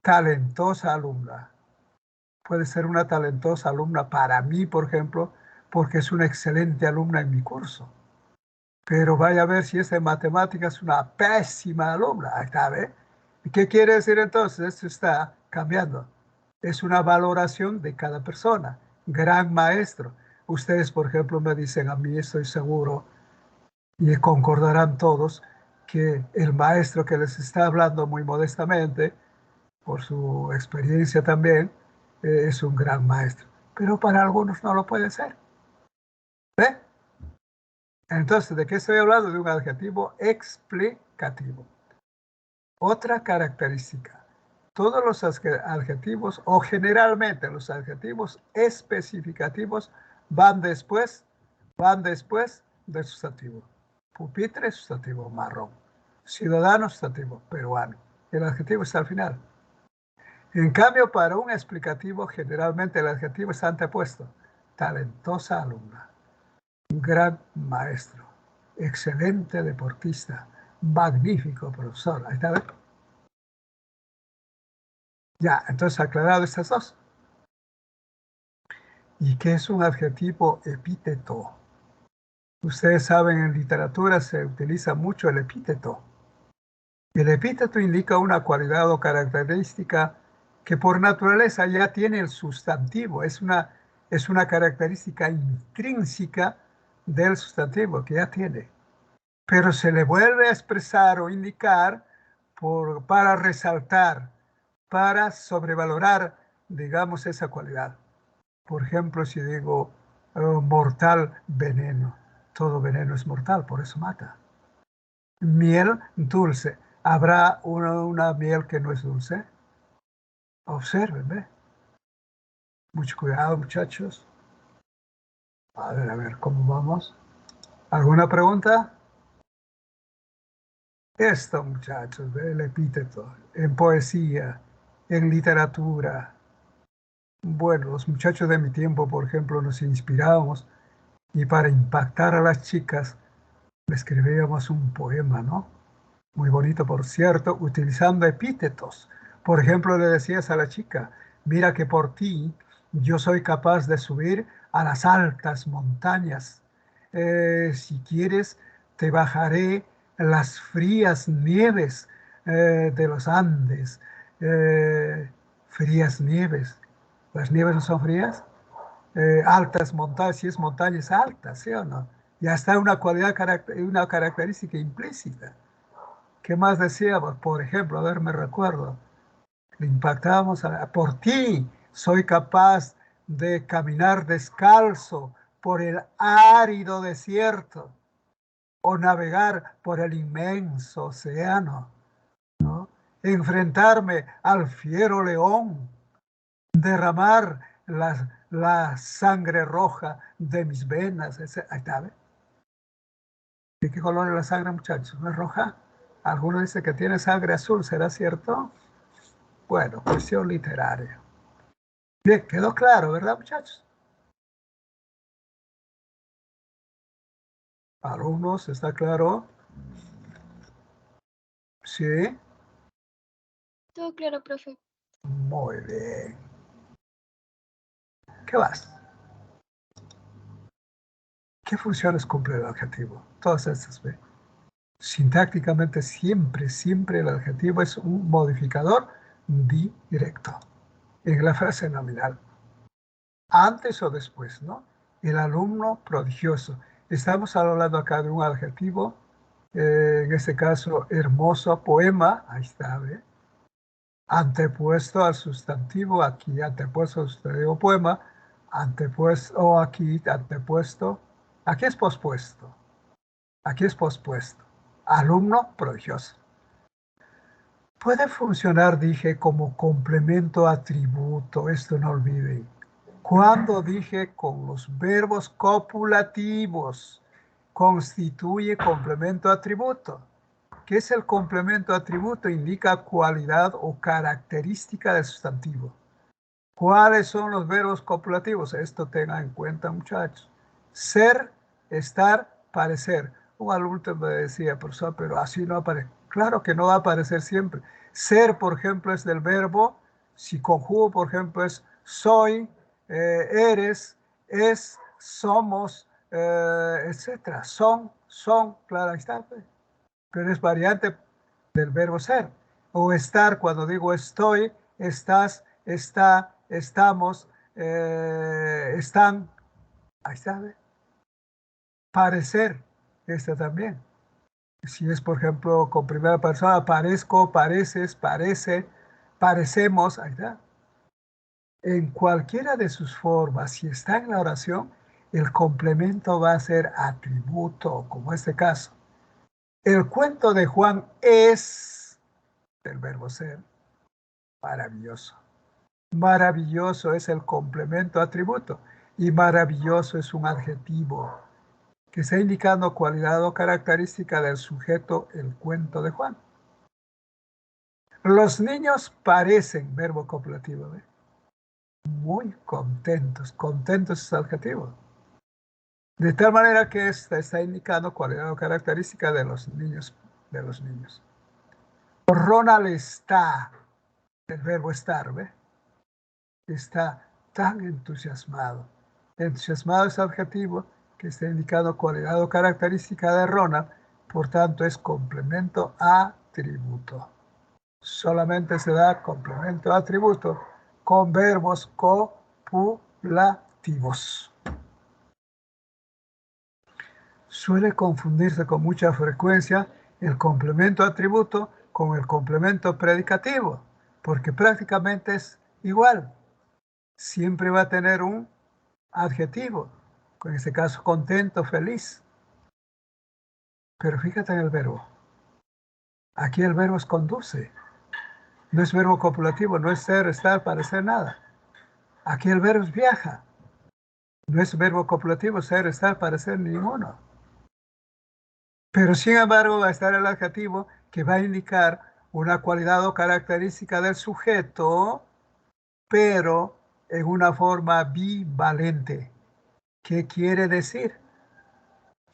talentosa alumna. Puede ser una talentosa alumna para mí, por ejemplo, porque es una excelente alumna en mi curso. Pero vaya a ver si es de matemáticas una pésima alumna. Ahí está, ¿ve? ¿Y qué quiere decir entonces? Esto está cambiando. Es una valoración de cada persona. Gran maestro. Ustedes, por ejemplo, me dicen a mí, estoy seguro, y concordarán todos, que el maestro que les está hablando muy modestamente, por su experiencia también, es un gran maestro. Pero para algunos no lo puede ser. ¿Ve? Entonces, ¿de qué estoy hablando? De un adjetivo explicativo. Otra característica. Todos los adjetivos, o generalmente los adjetivos especificativos, van después del sustantivo. Pupitre, sustantivo marrón. Ciudadano, sustantivo peruano. El adjetivo está al final. En cambio, para un explicativo, generalmente el adjetivo está antepuesto. Talentosa alumna, gran maestro, excelente deportista, magnífico profesor. Ahí está, ¿ves? Ya, entonces aclarado estas dos. ¿Y qué es un adjetivo epíteto? Ustedes saben, en literatura se utiliza mucho el epíteto. El epíteto indica una cualidad o característica que por naturaleza ya tiene el sustantivo, es una característica intrínseca del sustantivo que ya tiene, pero se le vuelve a expresar o indicar para resaltar, para sobrevalorar, digamos, esa cualidad. Por ejemplo, si digo mortal veneno, todo veneno es mortal, por eso mata. Miel dulce, ¿habrá una miel que no es dulce? Observen, mucho cuidado, muchachos. A ver, ¿cómo vamos? ¿Alguna pregunta? Esto, muchachos, ¿ve? El epíteto, en poesía, en literatura. Bueno, los muchachos de mi tiempo, por ejemplo, nos inspirábamos y para impactar a las chicas le escribíamos un poema, ¿no? Muy bonito, por cierto, utilizando epítetos. Por ejemplo, le decías a la chica, mira que por ti yo soy capaz de subir a las altas montañas. Si quieres, te bajaré las frías nieves de los Andes. Frías nieves. ¿Las nieves no son frías? Altas montañas, si es montañas altas, ¿sí o no? Ya está una cualidad, una característica implícita. ¿Qué más decíamos? Por ejemplo, a ver, me recuerdo, le impactábamos por ti soy capaz de caminar descalzo por el árido desierto o navegar por el inmenso océano, ¿no? Enfrentarme al fiero león, derramar la sangre roja de mis venas. Ahí está, ¿ve? ¿De qué color es la sangre, muchachos? ¿No es roja? Alguno dice que tiene sangre azul, ¿será cierto? Bueno, cuestión literaria. Bien, quedó claro, ¿verdad, muchachos? Alumnos, ¿está claro? Sí. Todo claro, profe. Muy bien. ¿Qué más? ¿Qué funciones cumple el adjetivo? Todas estas, ¿ve? Sintácticamente siempre el adjetivo es un modificador directo en la frase nominal. Antes o después, ¿no? El alumno prodigioso. Estamos hablando acá de un adjetivo, en este caso, hermoso, poema, ahí está, ¿ve? Antepuesto al sustantivo, aquí antepuesto al sustantivo poema, antepuesto, o aquí antepuesto, aquí es pospuesto, aquí es pospuesto. Alumno prodigioso. Puede funcionar, dije, como complemento atributo, esto no olviden. Cuando dije con los verbos copulativos, constituye complemento atributo. ¿Qué es el complemento atributo? Indica cualidad o característica del sustantivo. ¿Cuáles son los verbos copulativos? Esto tengan en cuenta, muchachos. Ser, estar, parecer. Un alumno me decía, profesor, pero así no aparece. Claro que no va a aparecer siempre. Ser, por ejemplo, es del verbo. Si conjugo, por ejemplo, es soy, eres, es, somos, etcétera. Son, claro, ahí está. Pero es variante del verbo ser. O estar, cuando digo estoy, estás, está, estamos, están. Ahí está, ¿ve? Parecer, esta también. Si es, por ejemplo, con primera persona, parezco, pareces, parece, parecemos, ahí está. En cualquiera de sus formas, si está en la oración, el complemento va a ser atributo, como este caso. El cuento de Juan es del verbo ser. Maravilloso. Maravilloso es el complemento atributo y maravilloso es un adjetivo que está indicando cualidad o característica del sujeto, el cuento de Juan. Los niños parecen, verbo copulativo, ¿eh? Muy contentos. Contentos es adjetivo. De tal manera que está indicando cualidad o característica de los niños. Ronald está, el verbo estar, ¿ve? Está tan entusiasmado. Entusiasmado es adjetivo que está indicando cualidad o característica de Ronald, por tanto es complemento atributo. Solamente se da complemento atributo con verbos copulativos. Suele confundirse con mucha frecuencia el complemento atributo con el complemento predicativo, porque prácticamente es igual. Siempre va a tener un adjetivo, en este caso contento, feliz. Pero fíjate en el verbo. Aquí el verbo es conduce. No es verbo copulativo, no es ser, estar, parecer, nada. Aquí el verbo es viaja. No es verbo copulativo, ser, estar, parecer, ninguno. Pero sin embargo va a estar el adjetivo que va a indicar una cualidad o característica del sujeto, pero en una forma bivalente. ¿Qué quiere decir?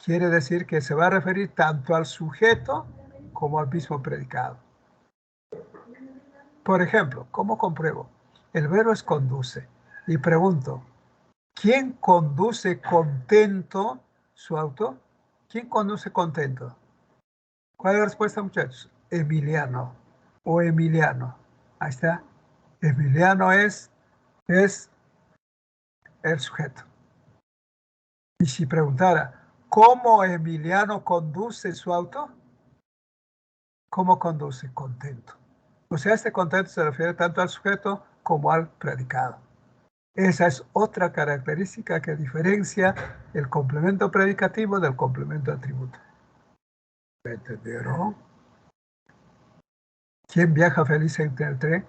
Quiere decir que se va a referir tanto al sujeto como al mismo predicado. Por ejemplo, ¿cómo compruebo? El verbo es conduce. Y pregunto, ¿quién conduce contento su auto? ¿Quién conduce contento? ¿Cuál es la respuesta, muchachos? Emiliano o Emiliano. Ahí está. Emiliano es el sujeto. Y si preguntara, ¿cómo Emiliano conduce su auto? ¿Cómo conduce? Contento. O sea, este contento se refiere tanto al sujeto como al predicado. Esa es otra característica que diferencia el complemento predicativo del complemento atributo. ¿Entendieron? ¿Quién viaja feliz en el tren?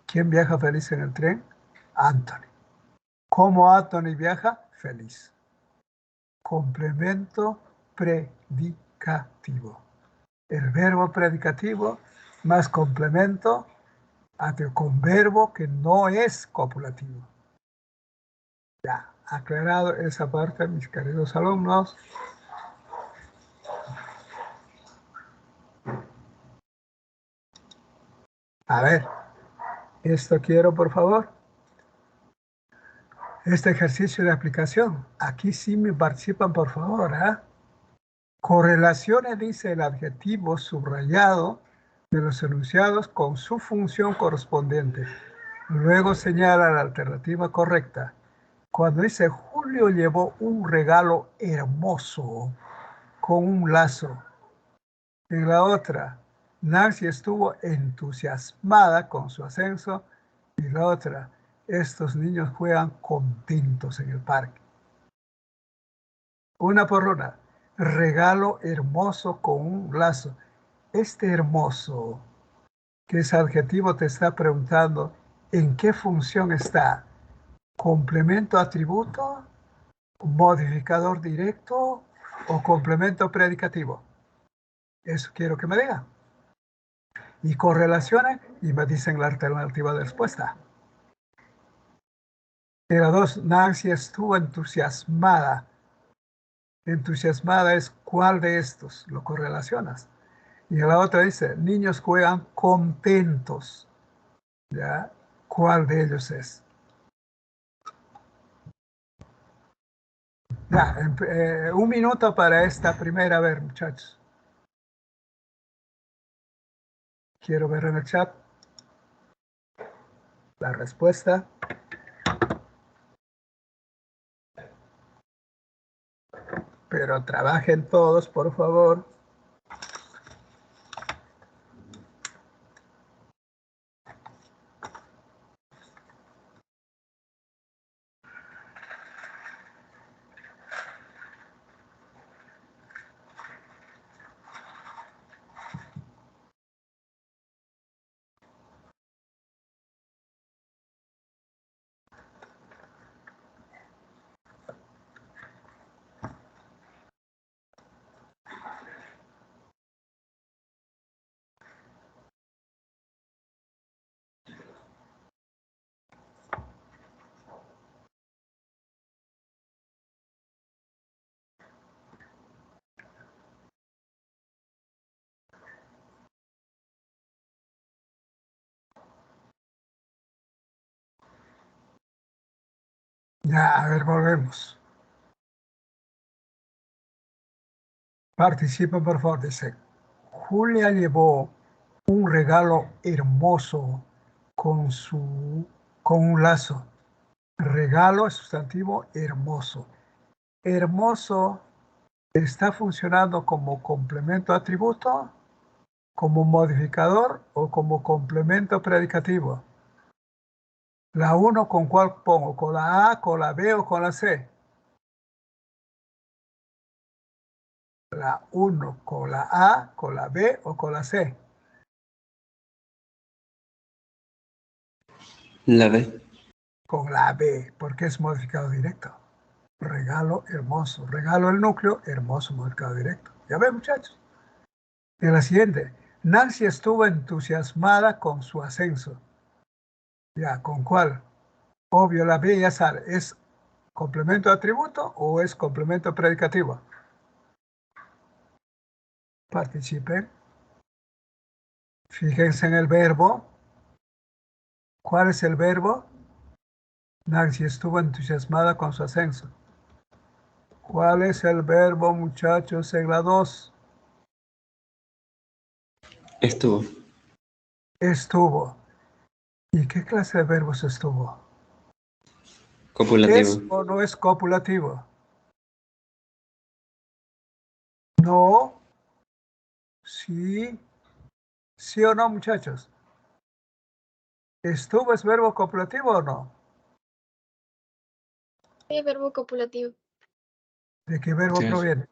¿Quién viaja feliz en el tren? Anthony. ¿Cómo Anthony viaja? Feliz. Complemento predicativo. El verbo predicativo más complemento con verbo que no es copulativo. Ya, aclarado esa parte, mis queridos alumnos. A ver, esto quiero, por favor. Este ejercicio de aplicación. Aquí sí me participan, por favor. Correlaciones, dice el adjetivo subrayado de los enunciados con su función correspondiente. Luego señala la alternativa correcta. Cuando dice Julio llevó un regalo hermoso con un lazo. En la otra, Nancy estuvo entusiasmada con su ascenso. Y la otra, estos niños juegan contentos en el parque. Una por una. Regalo hermoso con un lazo. Este hermoso, que es adjetivo, te está preguntando en qué función está. ¿Complemento atributo? ¿Modificador directo? ¿O complemento predicativo? Eso quiero que me digan. Y correlacionen y me dicen la alternativa de respuesta. En la 2, Nancy estuvo entusiasmada. Entusiasmada es cuál de estos, lo correlacionas. Y en la otra dice, niños juegan contentos. ¿Ya? ¿Cuál de ellos es? Ya, un minuto para esta primera, a ver, muchachos. Quiero ver en el chat la respuesta. Pero trabajen todos, por favor. Ya, a ver, volvemos. Participen, por favor. Dice, Julia llevó un regalo hermoso con un lazo. Regalo es sustantivo hermoso. Hermoso está funcionando como complemento atributo, como modificador o como complemento predicativo. La 1 ¿con cuál pongo? ¿Con la A, con la B o con la C? La 1 con la A, con la B o con la C. La B. Con la B, porque es modificado directo. Regalo hermoso. Regalo el núcleo, hermoso modificado directo. ¿Ya ven, muchachos? En la siguiente, Nancy estuvo entusiasmada con su ascenso. Ya, ¿con cuál? Obvio, la B ya sale. ¿Es complemento de atributo o es complemento predicativo? Participen. Fíjense en el verbo. ¿Cuál es el verbo? Nancy estuvo entusiasmada con su ascenso. ¿Cuál es el verbo, muchachos, en la 2? Estuvo. Estuvo. ¿Y qué clase de verbos estuvo? Copulativo. ¿Es o no es copulativo? No. Sí. ¿Sí o no, muchachos? ¿Estuvo es verbo copulativo o no? Sí, verbo copulativo. ¿De qué verbo Sí. proviene?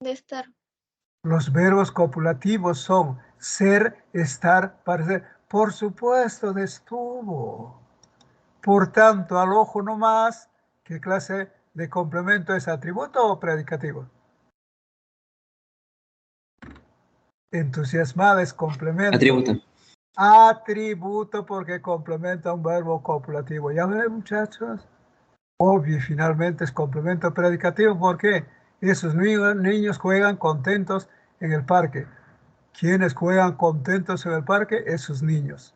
De estar. Los verbos copulativos son ser, estar, parecer. Por supuesto, de estuvo. Por tanto, al ojo nomás, ¿qué clase de complemento es? ¿Atributo o predicativo? Entusiasmada es complemento. Atributo. Atributo porque complementa un verbo copulativo. ¿Ya ven, muchachos? Obvio, y finalmente es complemento predicativo porque esos niños juegan contentos en el parque. ¿Quiénes juegan contentos en el parque? Esos niños.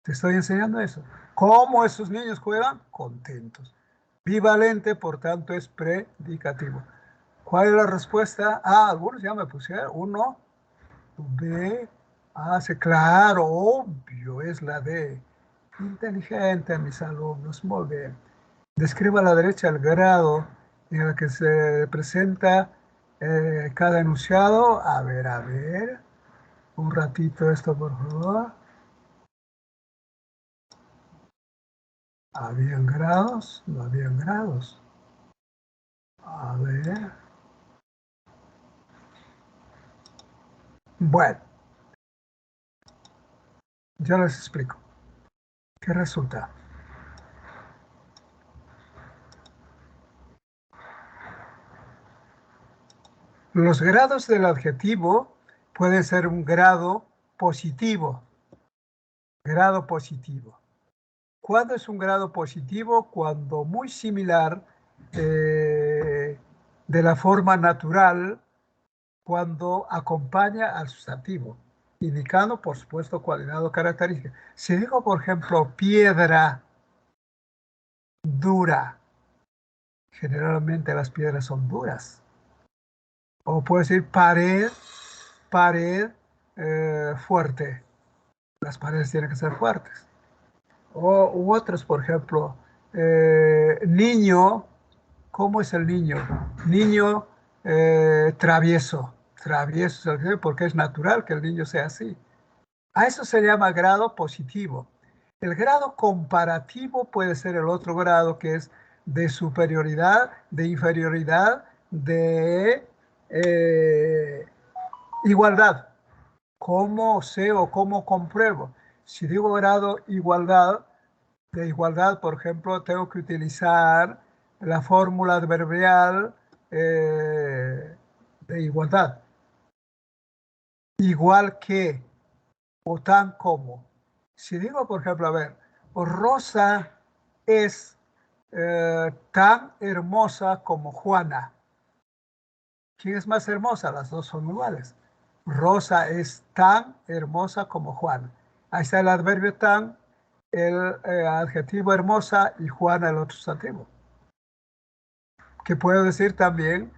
Te estoy enseñando eso. ¿Cómo esos niños juegan? Contentos. Bivalente, por tanto, es predicativo. ¿Cuál es la respuesta? Ah, algunos ya me pusieron. Uno, B. Ah, sí, claro, obvio, es la D. Inteligente, mis alumnos. Muy bien. Describa a la derecha el grado en el que se presenta cada enunciado. A ver. Un ratito esto, por favor. ¿Habían grados? No habían grados. A ver. Bueno, ya les explico. ¿Qué resulta? Los grados del adjetivo pueden ser un grado positivo. Grado positivo. ¿Cuándo es un grado positivo? Cuando muy similar de la forma natural, cuando acompaña al sustantivo, indicando, por supuesto, cualidad o característica. Si digo, por ejemplo, piedra dura, generalmente las piedras son duras. O puedo decir pared fuerte. Las paredes tienen que ser fuertes. U otros, por ejemplo, niño, ¿cómo es el niño? Niño travieso. Travieso porque es natural que el niño sea así. A eso se llama grado positivo. El grado comparativo puede ser el otro grado que es de superioridad, de inferioridad, de igualdad. ¿Cómo sé o cómo compruebo? Si digo grado igualdad, de igualdad, por ejemplo, tengo que utilizar la fórmula adverbial de igualdad. Igual que o tan como. Si digo, por ejemplo, a ver, Rosa es tan hermosa como Juana. ¿Quién es más hermosa? Las dos son iguales. Rosa es tan hermosa como Juana. Ahí está el adverbio tan, el adjetivo hermosa y Juana el otro sustantivo. Que puedo decir también,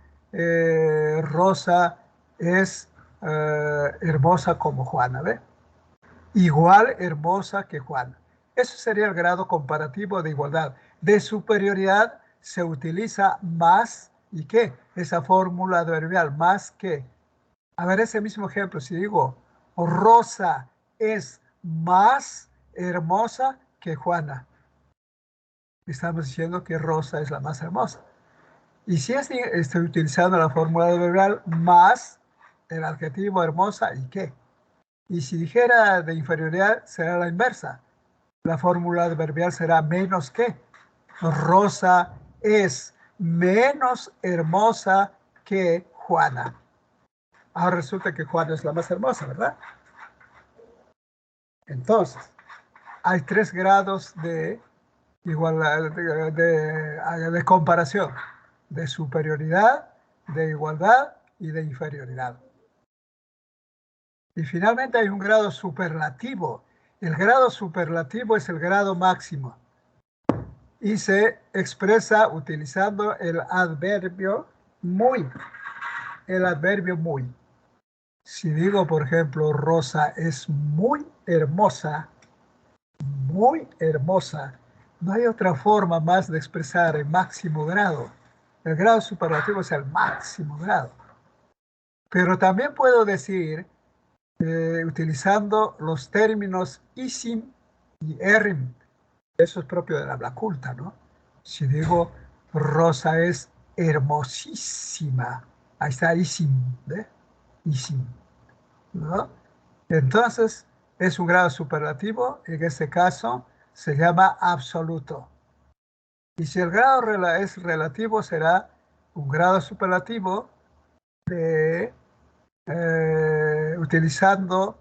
Rosa es hermosa como Juana, ¿ve? Igual hermosa que Juana. Eso sería el grado comparativo de igualdad. De superioridad se utiliza más, ¿y qué? Esa fórmula adverbial, más que. A ver, ese mismo ejemplo, si digo, Rosa es más hermosa que Juana, estamos diciendo que Rosa es la más hermosa. Y si estoy utilizando la fórmula adverbial más el adjetivo hermosa, ¿y qué? Y si dijera de inferioridad, será la inversa. La fórmula adverbial será menos que. Rosa es menos hermosa que Juana. Ahora resulta que Juana es la más hermosa, ¿verdad? Entonces, hay 3 grados de igualdad, de comparación, de superioridad, de igualdad y de inferioridad. Y finalmente hay un grado superlativo. El grado superlativo es el grado máximo y se expresa utilizando el adverbio muy. El adverbio muy. Si digo, por ejemplo, Rosa es muy hermosa, no hay otra forma más de expresar el máximo grado. El grado superlativo es el máximo grado. Pero también puedo decir, utilizando los términos isim y erim, eso es propio del habla culta, ¿no? Si digo, Rosa es hermosísima, ahí está isim, ¿ve? Isim, ¿no? Entonces, es un grado superlativo, en este caso se llama absoluto. Y si el grado es relativo, será un grado superlativo de, utilizando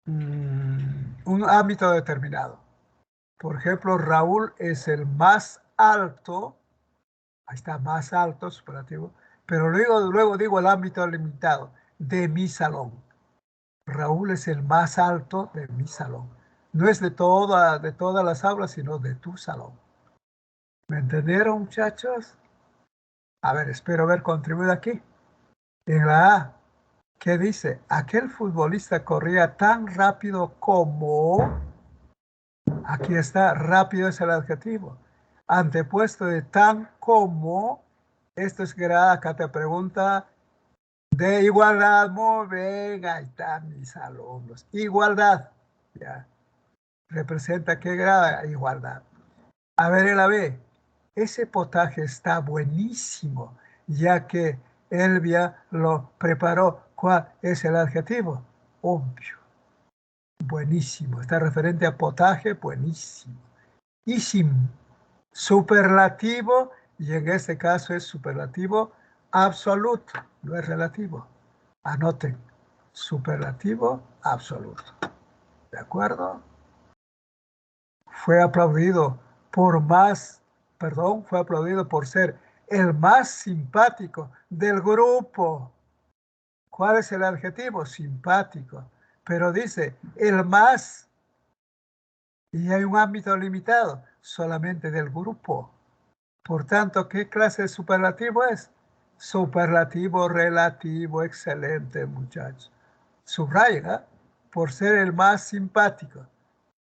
un ámbito determinado. Por ejemplo, Raúl es el más alto, ahí está, más alto, superlativo, pero luego digo el ámbito limitado, de mi salón. Raúl es el más alto de mi salón. No es de todas las aulas, sino de tu salón. ¿Me entendieron, muchachos? A ver, espero haber contribuido aquí. En la A, ¿qué dice? Aquel futbolista corría tan rápido como... Aquí está, rápido es el adjetivo. Antepuesto de tan como, esto es que acá te pregunta de igualdad. Muy bien, ahí están mis alumnos. Igualdad, ya. ¿Representa qué grado? Igualdad. A ver, en la B, ese potaje está buenísimo, ya que Elvia lo preparó. ¿Cuál es el adjetivo? Obvio. Buenísimo. Está referente a potaje, buenísimo. Isim, superlativo, y en este caso es superlativo absoluto, no es relativo. Anoten, superlativo absoluto. ¿De acuerdo? Fue aplaudido fue aplaudido por ser el más simpático del grupo. ¿Cuál es el adjetivo? Simpático. Pero dice, el más, y hay un ámbito limitado, solamente del grupo. Por tanto, ¿qué clase de superlativo es? Superlativo relativo, excelente, muchachos. Subrayen, ¿eh? Por ser el más simpático,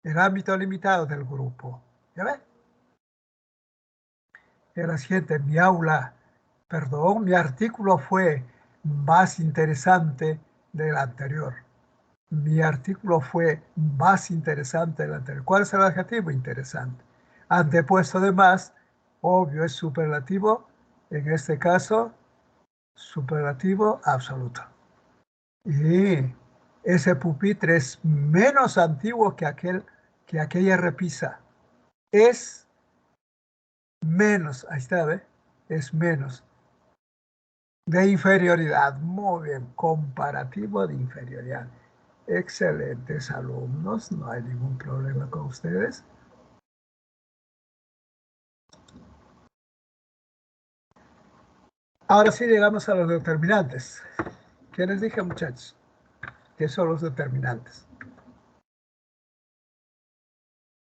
el ámbito limitado del grupo. ¿Ya ven? La siguiente, mi artículo fue más interesante del anterior. Mi artículo fue más interesante del anterior. ¿Cuál es el adjetivo? Interesante. Antepuesto de más, obvio, es superlativo. En este caso, superlativo absoluto. Y ese pupitre es menos antiguo que aquella repisa. Es menos, ahí está, ¿ve? Es menos. De inferioridad, muy bien, comparativo de inferioridad. Excelentes alumnos, no hay ningún problema con ustedes. Ahora sí llegamos a los determinantes. ¿Qué les dije, muchachos? ¿Qué son los determinantes?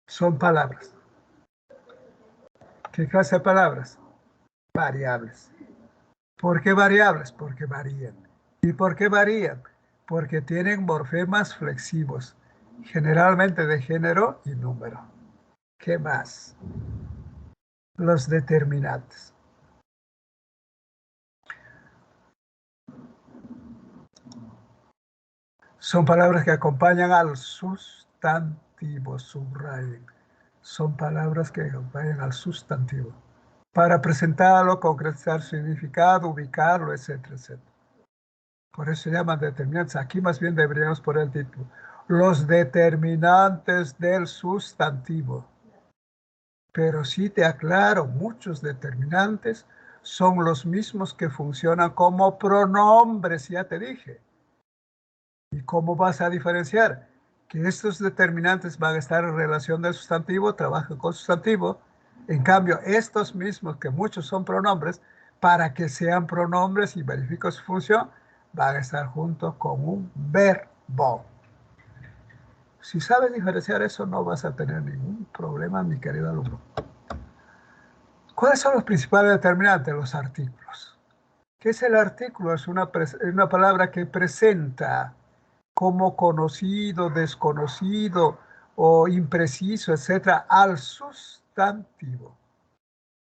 Son palabras. ¿Qué clase de palabras? Variables. ¿Por qué variables? Porque varían. ¿Y por qué varían? Porque tienen morfemas flexivos, generalmente de género y número. ¿Qué más? Los determinantes. Son palabras que acompañan al sustantivo, subrayen. Son palabras que acompañan al sustantivo. Para presentarlo, concretizar su significado, ubicarlo, etcétera, etcétera. Por eso se llaman determinantes. Aquí más bien deberíamos poner el título. Los determinantes del sustantivo. Pero sí te aclaro, muchos determinantes son los mismos que funcionan como pronombres, ya te dije. ¿Y cómo vas a diferenciar? Que estos determinantes van a estar en relación del sustantivo, trabajan con sustantivo. En cambio, estos mismos, que muchos son pronombres, para que sean pronombres y verifico su función, van a estar juntos con un verbo. Si sabes diferenciar eso, no vas a tener ningún problema, mi querido alumno. ¿Cuáles son los principales determinantes? Los artículos. ¿Qué es el artículo? Es una palabra que presenta como conocido, desconocido o impreciso, etcétera, al sustantivo.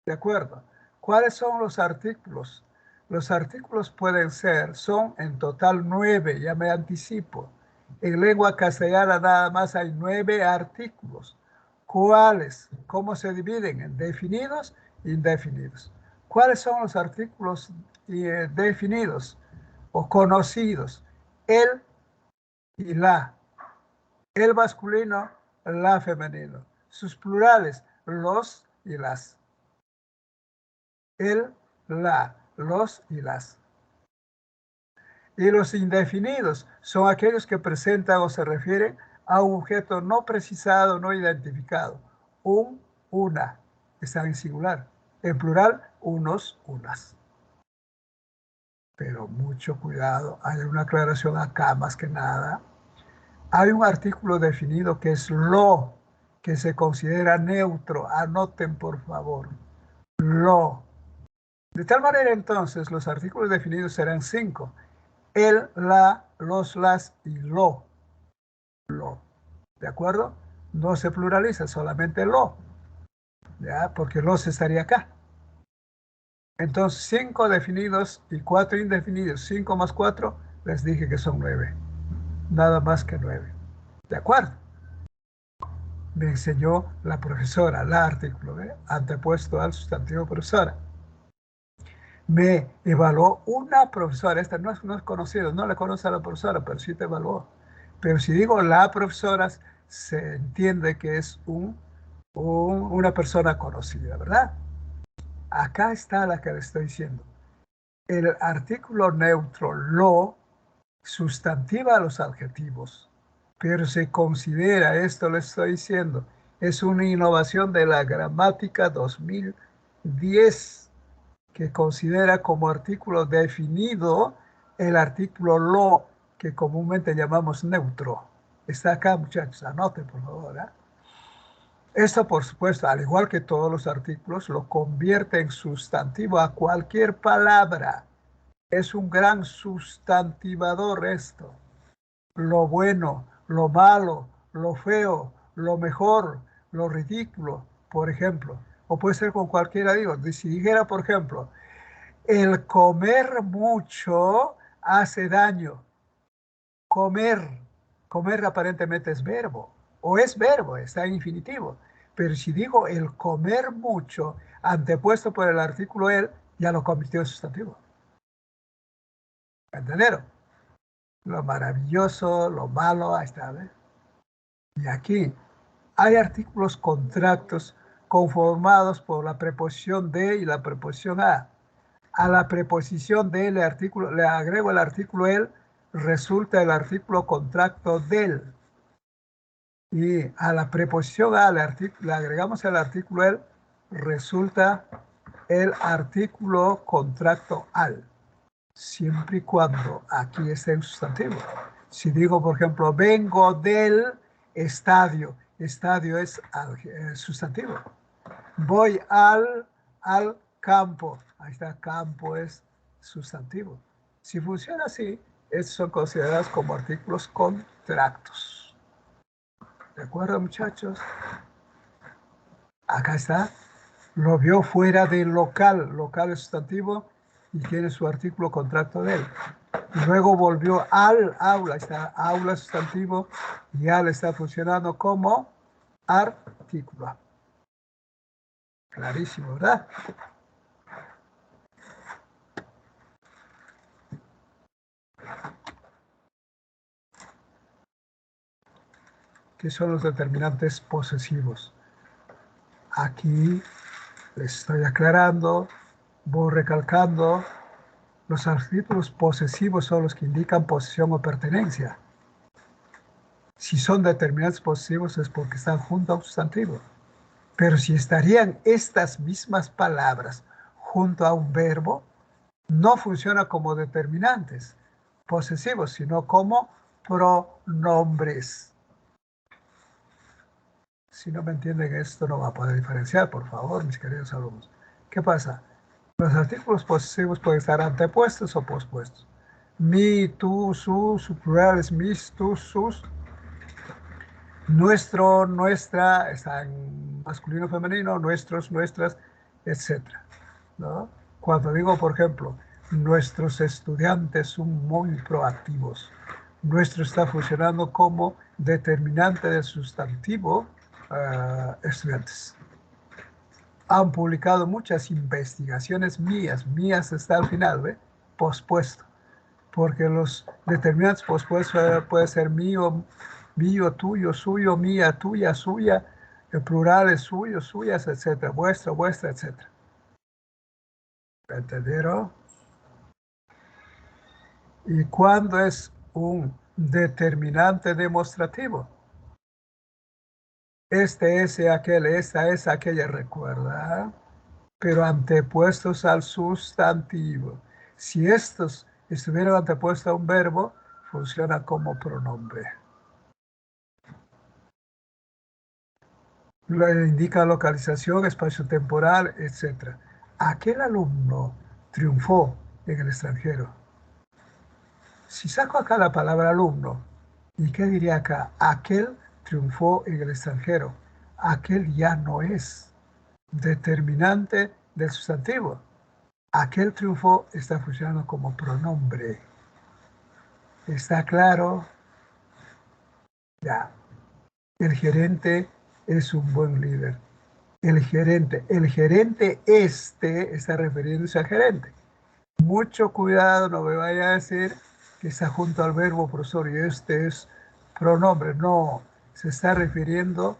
¿De acuerdo? ¿Cuáles son los artículos? Los artículos pueden ser, son en total 9, ya me anticipo. En lengua castellana nada más hay 9 artículos. ¿Cuáles? ¿Cómo se dividen? En definidos e indefinidos. ¿Cuáles son los artículos definidos o conocidos? El y la. El masculino, la femenino. Sus plurales, los y las. El, la, los y las. Y los indefinidos son aquellos que presentan o se refieren a un objeto no precisado, no identificado. Un, una. Están en singular. En plural, unos, unas. Pero mucho cuidado. Hay una aclaración acá más que nada. Hay un artículo definido que es lo, que se considera neutro. Anoten, por favor. Lo. De tal manera, entonces, los artículos definidos serán 5. El, la, los, las y lo. Lo. ¿De acuerdo? No se pluraliza, solamente lo. ¿Ya? Porque los estaría acá. Entonces, 5 definidos y 4 indefinidos. 5 más 4, les dije que son 9. Nada más que 9. ¿De acuerdo? Me enseñó la profesora, la artículo, antepuesto al sustantivo profesora. Me evaluó una profesora, esta no es conocida, no le conoce a la profesora, pero sí te evaluó. Pero si digo la profesora, se entiende que es una persona conocida, ¿verdad? Acá está la que le estoy diciendo. El artículo neutro, lo, sustantiva a los adjetivos, pero se considera, esto le estoy diciendo, es una innovación de la gramática 2010, que considera como artículo definido el artículo lo, que comúnmente llamamos neutro. Está acá, muchachos, anoten por favor. Esto, por supuesto, al igual que todos los artículos, lo convierte en sustantivo a cualquier palabra. Es un gran sustantivador esto. Lo bueno, lo malo, lo feo, lo mejor, lo ridículo, por ejemplo. O puede ser con cualquiera, digo, si dijera, por ejemplo, el comer mucho hace daño. Comer aparentemente es verbo, o es verbo, está en infinitivo. Pero si digo el comer mucho, antepuesto por el artículo el, ya lo convirtió en sustantivo. ¿Entendieron? Lo maravilloso, lo malo, ahí está, ¿ves? Y aquí hay artículos contractos conformados por la preposición de y la preposición a. A la preposición de le agrego el artículo el, resulta el artículo contracto del. Y a la preposición a le agregamos el artículo el, resulta el artículo contracto al. Siempre y cuando aquí esté en sustantivo. Si digo, por ejemplo, vengo del estadio, estadio es sustantivo. Voy al campo, ahí está, campo es sustantivo. Si funciona así, estos son considerados como artículos contractos. ¿De acuerdo, muchachos? Acá está. Lo vio fuera del local. Local es sustantivo y tiene su artículo contracto de él. Y luego volvió al aula. Está aula sustantivo y al está funcionando como artículo. Clarísimo, ¿verdad? ¿Qué son los determinantes posesivos? Aquí les estoy aclarando, voy recalcando. Los artículos posesivos son los que indican posesión o pertenencia. Si son determinantes posesivos es porque están junto a un sustantivo. Pero si estarían estas mismas palabras junto a un verbo, no funciona como determinantes posesivos, sino como pronombres. Si no me entienden esto, no va a poder diferenciar, por favor, mis queridos alumnos. ¿Qué pasa? Los artículos posesivos pueden estar antepuestos o pospuestos. Mi, tú, su plural es mis, tus, sus. Nuestro, nuestra, está en masculino, femenino, nuestros, nuestras, etc. ¿No? Cuando digo, por ejemplo, nuestros estudiantes son muy proactivos, nuestro está funcionando como determinante del sustantivo estudiantes. Han publicado muchas investigaciones mías está al final, ¿ve? Pospuesto, porque los determinantes pospuestos puede ser mío, tuyo, suyo, mía, tuya, suya, el plural es suyo, suyas, etc. Vuestro, vuestra, etc. ¿Entendieron? ¿Y cuándo es un determinante demostrativo? Este, ese, aquel, esta, esa, aquella, recuerda, pero antepuestos al sustantivo. Si estos estuvieran antepuestos a un verbo, funciona como pronombre. Indica localización, espacio temporal, etc. Aquel alumno triunfó en el extranjero. Si saco acá la palabra alumno, ¿y qué diría acá? Aquel triunfó en el extranjero. Aquel ya no es determinante del sustantivo. Aquel triunfo está funcionando como pronombre. ¿Está claro? Ya. El gerente es un buen líder. El gerente está refiriéndose al gerente. Mucho cuidado, no me vaya a decir que está junto al verbo profesor y este es pronombre. No, se está refiriendo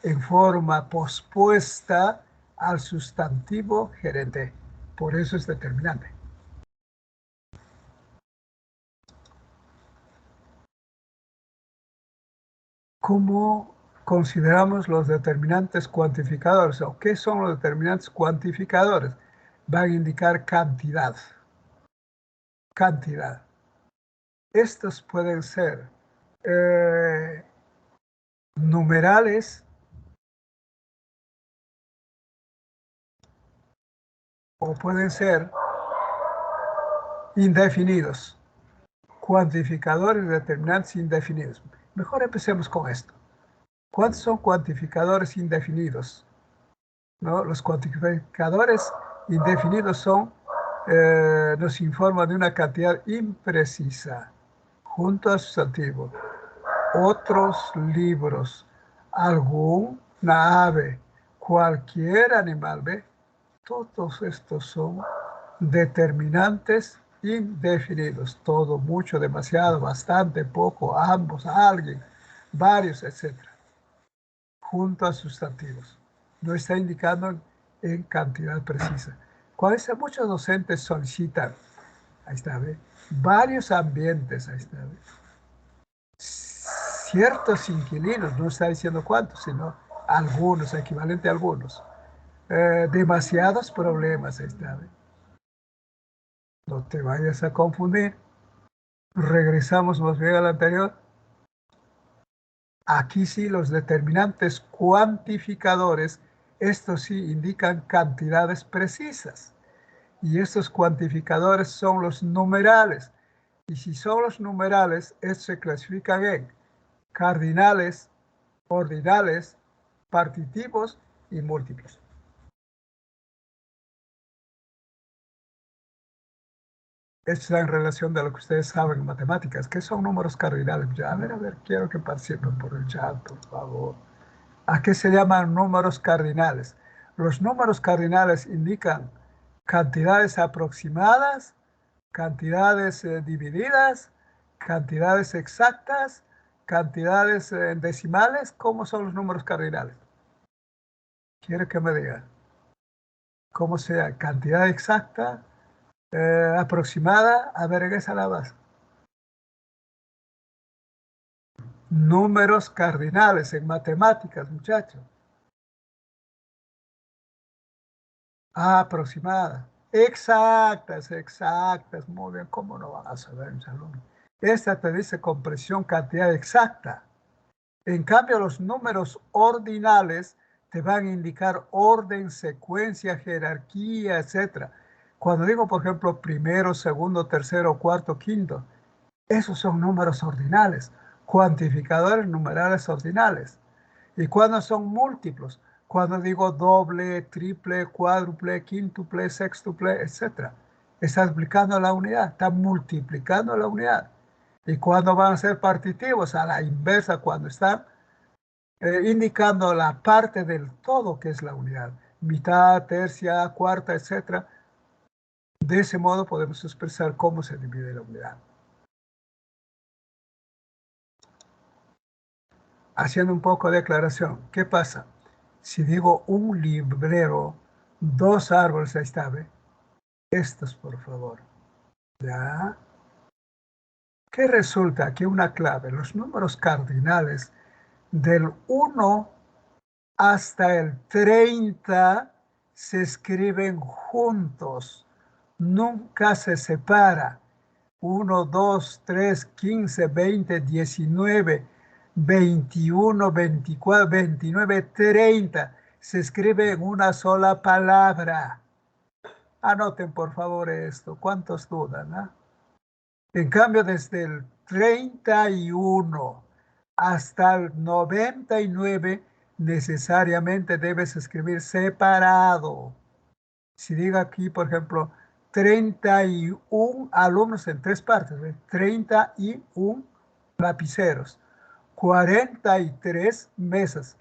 en forma pospuesta al sustantivo gerente. Por eso es determinante. ¿Cómo consideramos los determinantes cuantificadores? ¿O qué son los determinantes cuantificadores? Van a indicar cantidad. Cantidad. Estos pueden ser numerales o pueden ser indefinidos. Cuantificadores determinantes indefinidos. Mejor empecemos con esto. ¿Cuántos son cuantificadores indefinidos? ¿No? Los cuantificadores indefinidos son, nos informan de una cantidad imprecisa, junto al sustantivo. Otros libros, alguna ave, cualquier animal, ¿ve? Todos estos son determinantes indefinidos. Todo, mucho, demasiado, bastante, poco, ambos, alguien, varios, etc. Junto a sustantivos. No está indicando en cantidad precisa. Cuando muchos docentes solicitan, ahí está, ¿ve? Varios ambientes, ahí está, ¿ve? Ciertos inquilinos, no está diciendo cuántos, sino algunos, equivalente a algunos. Demasiados problemas, ahí está, ¿ve? No te vayas a confundir. Regresamos más bien al anterior. Aquí sí los determinantes cuantificadores, estos sí indican cantidades precisas. Y estos cuantificadores son los numerales. Y si son los numerales, estos se clasifican en cardinales, ordinales, partitivos y múltiplos. Esto está en relación de lo que ustedes saben en matemáticas. ¿Qué son números cardinales? Ya, a ver, quiero que participen por el chat, por favor. ¿A qué se llaman números cardinales? Los números cardinales indican cantidades aproximadas, cantidades divididas, cantidades exactas, cantidades decimales. ¿Cómo son los números cardinales? Quiero que me diga. ¿Cómo sea? Cantidad exacta, aproximada. A ver, en esa la base. Números cardinales en matemáticas, muchachos. Aproximada. Exactas, exactas. Muy bien, ¿cómo no van a saber, mis alumnos? Esta te dice compresión cantidad exacta. En cambio, los números ordinales te van a indicar orden, secuencia, jerarquía, etc. Cuando digo, por ejemplo, primero, segundo, tercero, cuarto, quinto, esos son números ordinales, cuantificadores numerales ordinales. ¿Y cuándo son múltiplos? Cuando digo doble, triple, cuádruple, quíntuple, sextuple, etc. Está explicando la unidad, está multiplicando la unidad. ¿Y cuándo van a ser partitivos? A la inversa, cuando están indicando la parte del todo que es la unidad. Mitad, tercia, cuarta, etc. De ese modo podemos expresar cómo se divide la unidad. Haciendo un poco de aclaración, ¿qué pasa? Si digo un librero, dos árboles, ahí está, ¿ve? Estos, por favor. ¿Ya? ¿Qué resulta? Aquí una clave. Los números cardinales del 1 hasta el 30 se escriben juntos. Nunca se separa. 1, 2, 3, 15, 20, 19, 21, 24, 29, 30. Se escribe en una sola palabra. Anoten por favor esto. ¿Cuántos dudan? ¿Ah? En cambio, desde el 31 hasta el 99, necesariamente debes escribir separado. Si digo aquí, por ejemplo, 31 alumnos en tres partes, ¿ves? 31 lapiceros, 43 mesas.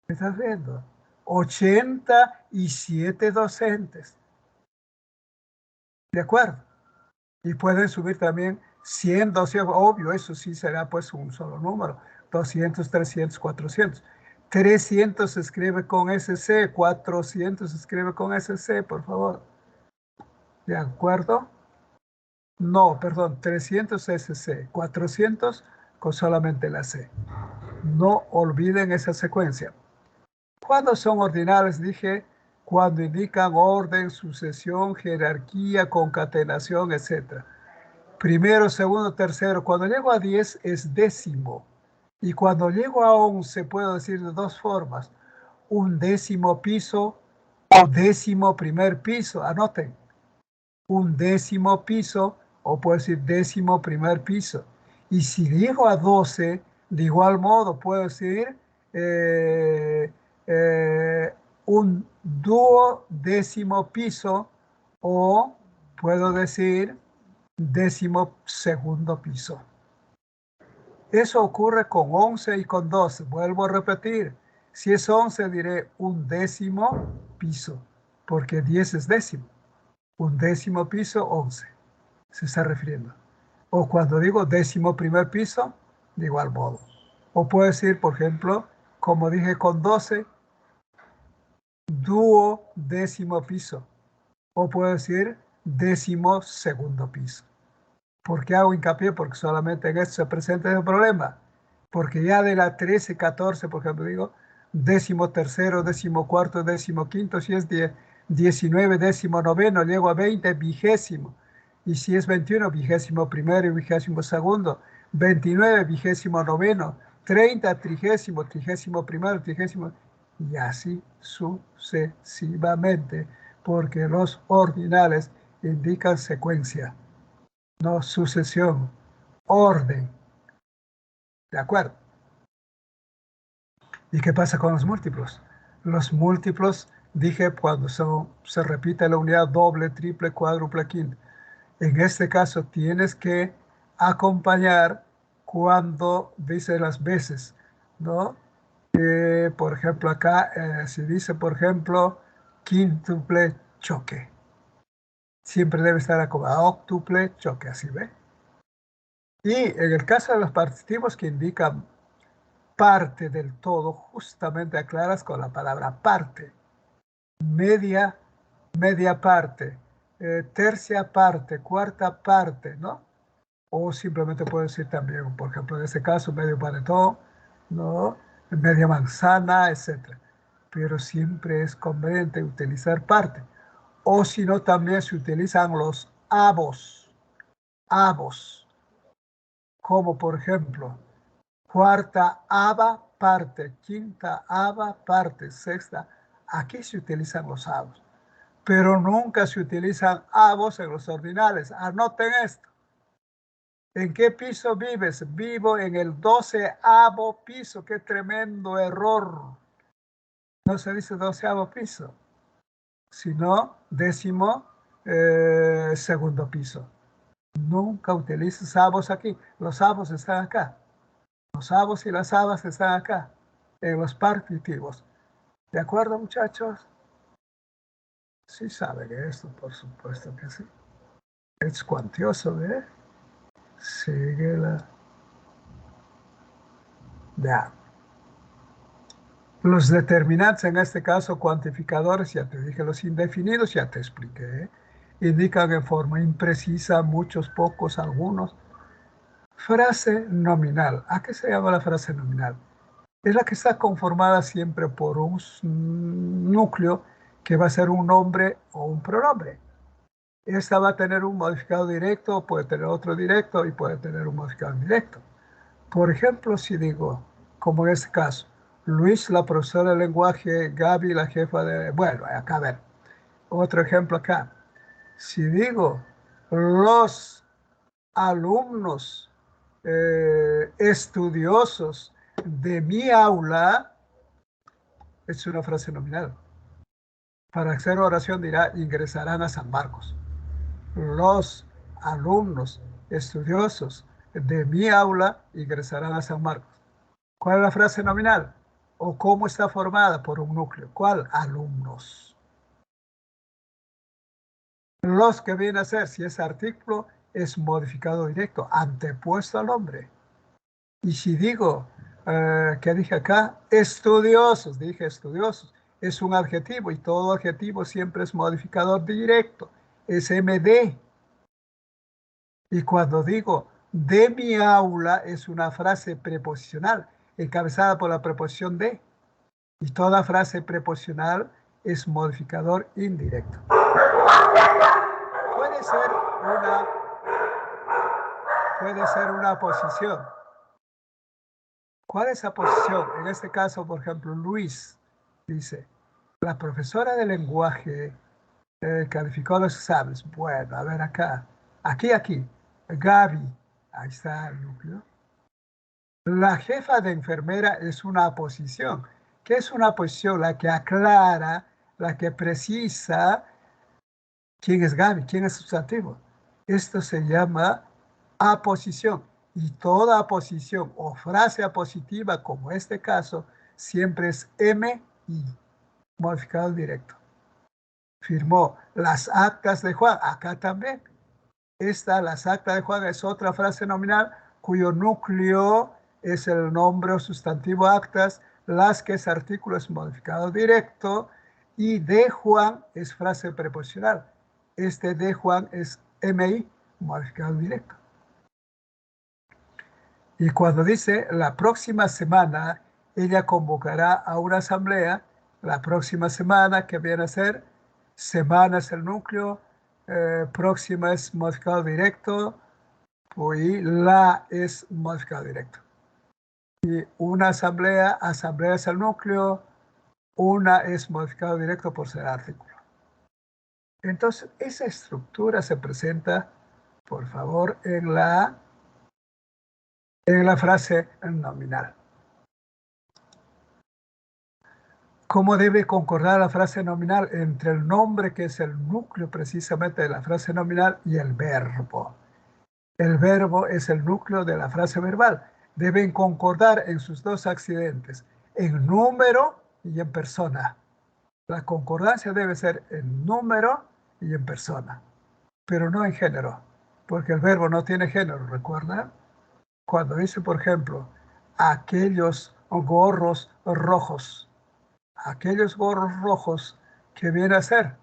¿Me estás viendo? 87 docentes. ¿De acuerdo? Y pueden subir también 100, 200, obvio, eso sí será pues un solo número, 200, 300, 400. 300 se escribe con SC, 400 se escribe con SC, por favor. ¿De acuerdo? No, perdón, 300 SC, 400 con solamente la C. No olviden esa secuencia. ¿Cuándo son ordinales? Dije, cuando indican orden, sucesión, jerarquía, concatenación, etc. Primero, segundo, tercero. Cuando llego a 10 es décimo. Y cuando llego a 11 puedo decir de dos formas. Un décimo piso o décimo primer piso. Anoten. Un décimo piso o puedo decir décimo primer piso. Y si llego a 12, de igual modo puedo decir un duodécimo piso o puedo decir décimo segundo piso. Eso ocurre con 11 y con 12. Vuelvo a repetir. Si es 11 diré un décimo piso, porque 10 es décimo. Un décimo piso, 11. Se está refiriendo. O cuando digo décimo primer piso, de igual modo. O puedo decir, por ejemplo, como dije con 12, duodécimo piso. O puedo decir décimo segundo piso. ¿Por qué hago hincapié? Porque solamente en esto se presenta el problema. Porque ya de la 13, 14, por ejemplo, digo, décimo tercero, décimo cuarto, décimo quinto, si es 19, décimo noveno, llego a 20, vigésimo. Y si es 21, vigésimo primero y vigésimo segundo, 29, vigésimo noveno, 30, trigésimo, trigésimo primero, trigésimo, y así sucesivamente, porque los ordinales indican secuencia, no sucesión, orden. ¿De acuerdo? ¿Y qué pasa con los múltiplos? Los múltiplos, dije, cuando se repite la unidad doble, triple, cuádruple, quinta. En este caso tienes que acompañar cuando dice las veces, ¿no? Por ejemplo, acá, si dice, por ejemplo, quíntuple choque, siempre debe estar acomodado, octuple choque, así ve. Y en el caso de los participios que indican parte del todo, justamente aclaras con la palabra parte, media, media parte, tercia parte, cuarta parte, ¿no? O simplemente puedo decir también, por ejemplo, en este caso, medio panetón, ¿no? Media manzana, etc. Pero siempre es conveniente utilizar parte. O si no, también se utilizan los avos, como por ejemplo, cuarta ava parte, quinta ava parte, sexta. Aquí se utilizan los avos, pero nunca se utilizan avos en los ordinales. Anoten esto. ¿En qué piso vives? Vivo en el 12º piso. ¡Qué tremendo error! No se dice 12º piso, sino 12º piso. Nunca utilices avos aquí. Los avos están acá. Los avos y las habas están acá, en los partitivos. ¿De acuerdo, muchachos? Sí saben esto, por supuesto que sí. Es cuantioso, ¿eh? Sigue la... Ya. Los determinantes, en este caso cuantificadores, ya te dije, los indefinidos, ya te expliqué, ¿eh? Indican en forma imprecisa, muchos, pocos, algunos. Frase nominal. ¿A qué se llama la frase nominal? Es la que está conformada siempre por un núcleo que va a ser un nombre o un pronombre. Esta va a tener un modificador directo, puede tener otro directo y puede tener un modificador indirecto. Por ejemplo, si digo, como en este caso, Luis, la profesora de lenguaje, Gaby, la jefa de... Bueno, acá a ver, otro ejemplo acá. Si digo, los alumnos estudiosos de mi aula, es una frase nominal. Para hacer oración dirá, ingresarán a San Marcos. Los alumnos estudiosos de mi aula ingresarán a San Marcos. ¿Cuál es la frase nominal? ¿O cómo está formada por un núcleo? ¿Cuál? Alumnos. Los que viene a ser, si es artículo, es modificado directo, antepuesto al nombre. Y si digo, ¿qué dije acá? Estudiosos, dije estudiosos. Es un adjetivo y todo adjetivo siempre es modificador directo. Es MD. Y cuando digo de mi aula es una frase preposicional, encabezada por la preposición de. Y toda frase preposicional es modificador indirecto. Puede ser una posición. ¿Cuál es la posición? En este caso, por ejemplo, Luis dice, la profesora de lenguaje calificó los exámenes. Bueno, a ver acá. Aquí. Gaby. Ahí está el núcleo. La jefa de enfermera es una posición. ¿Qué es una posición? La que aclara, la que precisa quién es Gaby, quién es sustantivo. Esto se llama aposición. Y toda aposición o frase apositiva, como este caso, siempre es MI, modificado directo. Firmó las actas de Juan, acá también. Las actas de Juan es otra frase nominal cuyo núcleo es el nombre o sustantivo actas, las que es artículo es modificado directo y de Juan es frase preposicional. Este de Juan es MI, modificado directo. Y cuando dice la próxima semana ella convocará a una asamblea, la próxima semana que viene a ser, semana es el núcleo, próxima es modificado directo, y la es modificado directo. Y una asamblea es el núcleo, una es modificado directo por ser artículo. Entonces, esa estructura se presenta, por favor, en la frase nominal. ¿Cómo debe concordar la frase nominal entre el nombre, que es el núcleo precisamente de la frase nominal, y el verbo? El verbo es el núcleo de la frase verbal. Deben concordar en sus dos accidentes, en número y en persona. La concordancia debe ser en número y en persona, pero no en género, porque el verbo no tiene género, ¿recuerdan? Cuando dice, por ejemplo, aquellos gorros rojos, aquellos gorros rojos, ¿qué viene a ser?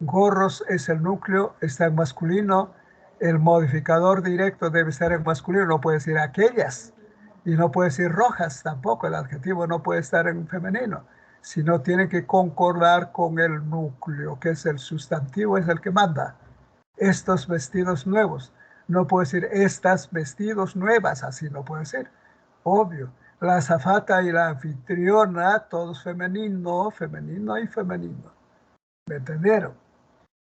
Gorros es el núcleo, está en masculino, el modificador directo debe estar en masculino, no puede decir aquellas, y no puede decir rojas tampoco, el adjetivo no puede estar en femenino, sino tiene que concordar con el núcleo, que es el sustantivo, es el que manda. Estos vestidos nuevos, no puede decir estas vestidos nuevas, así no puede ser, obvio. La azafata y la anfitriona, todos femenino, femenino y femenino. ¿Me entendieron?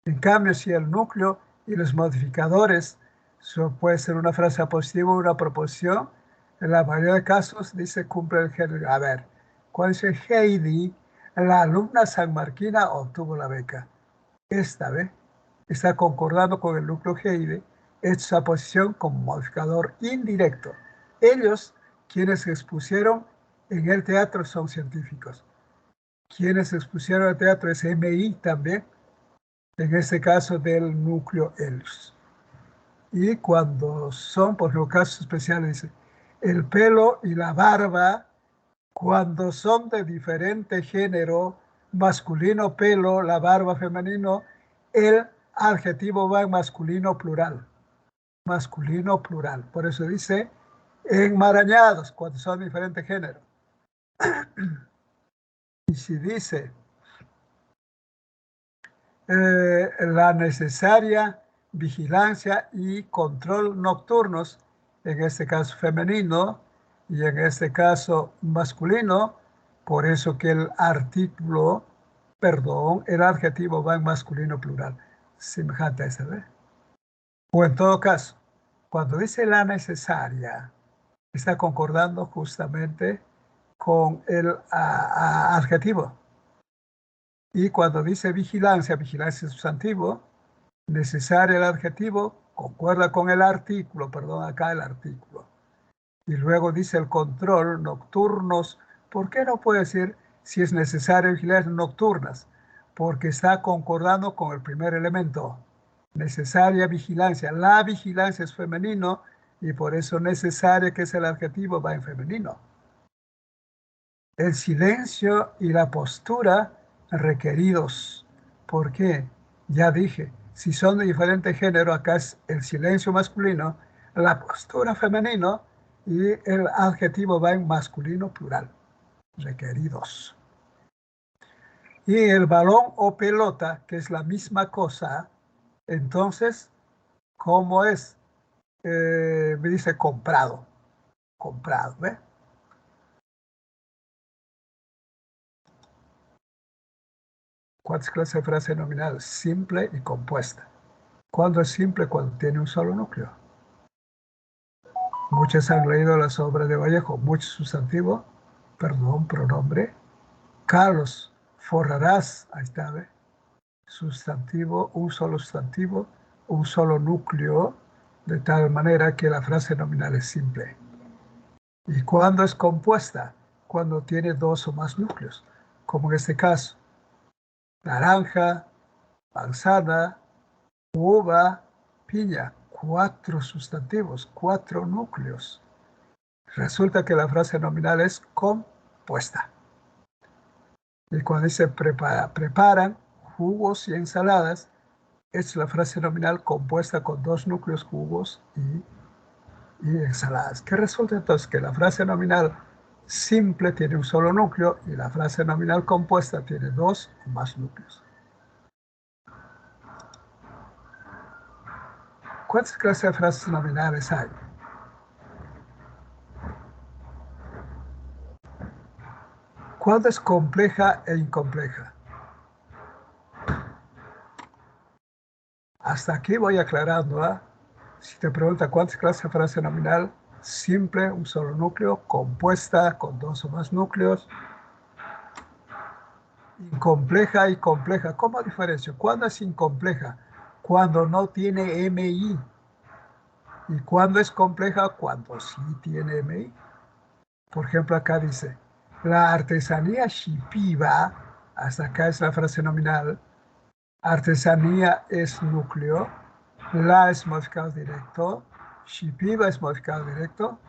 En cambio, si el núcleo y los modificadores puede ser una frase apositiva o una proposición, en la mayoría de casos dice cumple el género. A ver, cuando dice Heidi, la alumna sanmarquina obtuvo la beca. Esta vez está concordando con el núcleo Heidi, esa posición como modificador indirecto. Ellos, quienes expusieron en el teatro, son científicos. Quienes expusieron el teatro es MI también, en este caso del núcleo ellos. Y cuando son, por los casos especiales, dice, el pelo y la barba, cuando son de diferente género, masculino pelo, la barba femenino, el adjetivo va en masculino plural. Masculino plural. Por eso dice enmarañados, cuando son de diferente género. Y si dice la necesaria vigilancia y control nocturnos, en este caso femenino y en este caso masculino, por eso que el artículo, perdón, el adjetivo va en masculino plural, semejante a ese, ¿ve? O en todo caso, cuando dice la necesaria, está concordando justamente con el adjetivo. Y cuando dice vigilancia, vigilancia es sustantivo, necesaria el adjetivo, concuerda con el artículo, perdón, acá el artículo. Y luego dice el control, nocturnos. ¿Por qué no puede decir si es necesario vigilancias nocturnas? Porque está concordando con el primer elemento. Necesaria vigilancia. La vigilancia es femenino y por eso necesaria, que es el adjetivo, va en femenino. El silencio y la postura requeridos. ¿Por qué? Ya dije, si son de diferente género, acá es el silencio masculino, la postura femenino y el adjetivo va en masculino plural. Requeridos. Y el balón o pelota, que es la misma cosa, entonces, ¿cómo es? Me dice comprado. Comprado, ¿ve? ¿Cuántas clases de frase nominal? Simple y compuesta. ¿Cuándo es simple? Cuando tiene un solo núcleo. Muchos han leído las obras de Vallejo. Mucho sustantivo, perdón, pronombre. Carlos, forrarás, ahí está, ¿ve? Sustantivo, un solo núcleo, de tal manera que la frase nominal es simple. ¿Y cuándo es compuesta? Cuando tiene dos o más núcleos, como en este caso. Naranja, manzana, uva, piña, 4 sustantivos, 4 núcleos. Resulta que la frase nominal es compuesta. Y cuando dice preparan jugos y ensaladas, es la frase nominal compuesta con 2 núcleos, jugos y ensaladas. ¿Qué resulta entonces? Que la frase nominal simple tiene un solo núcleo y la frase nominal compuesta tiene 2 o más núcleos. ¿Cuántas clases de frases nominales hay? ¿Cuándo es compleja e incompleja? Hasta aquí voy aclarando. ¿Ah? Si te pregunta cuántas clases de frase nominal, simple, un solo núcleo, compuesta con dos o más núcleos, incompleja y compleja. ¿Cómo diferencio? ¿Cuándo es incompleja? Cuando no tiene MI. ¿Y cuándo es compleja? Cuando sí tiene MI. Por ejemplo, acá dice, la artesanía shipiba, hasta acá es la frase nominal, artesanía es núcleo, la es modificado directo, shipiba es modificado directo,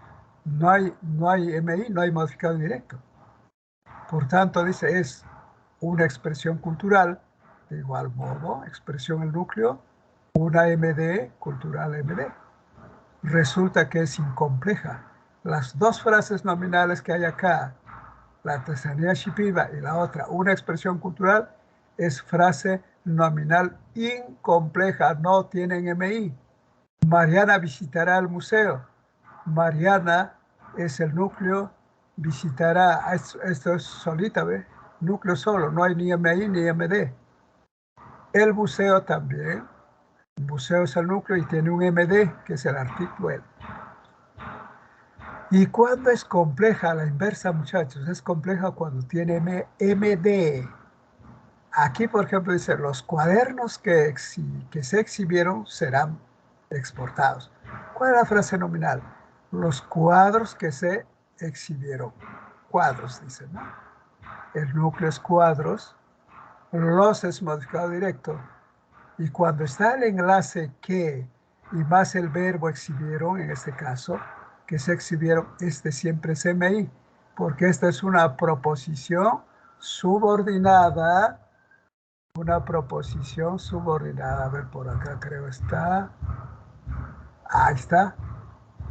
no hay MI, no hay modificado directo. Por tanto, dice, es una expresión cultural, de igual modo, expresión el núcleo, una MD, cultural MD. Resulta que es incompleja. Las dos frases nominales que hay acá, la artesanía shipiba y la otra, una expresión cultural, es frase nominal incompleja, no tienen MI. Mariana visitará el museo. Mariana es el núcleo, visitará, esto es solita, ¿ve? Núcleo solo, no hay ni MI ni MD. El museo también, el museo es el núcleo y tiene un MD, que es el artículo el. ¿Y cuándo es compleja? La inversa, muchachos, es compleja cuando tiene MD. Aquí, por ejemplo, dice, los cuadernos que se exhibieron serán exportados. ¿Cuál es la frase nominal? Los cuadros que se exhibieron. Cuadros, dice, ¿no? El núcleo es cuadros, los es modificado directo. Y cuando está el enlace que y más el verbo exhibieron, en este caso, que se exhibieron, este siempre es MI, porque esta es una proposición subordinada. Una proposición subordinada. A ver, por acá creo está. Ahí está.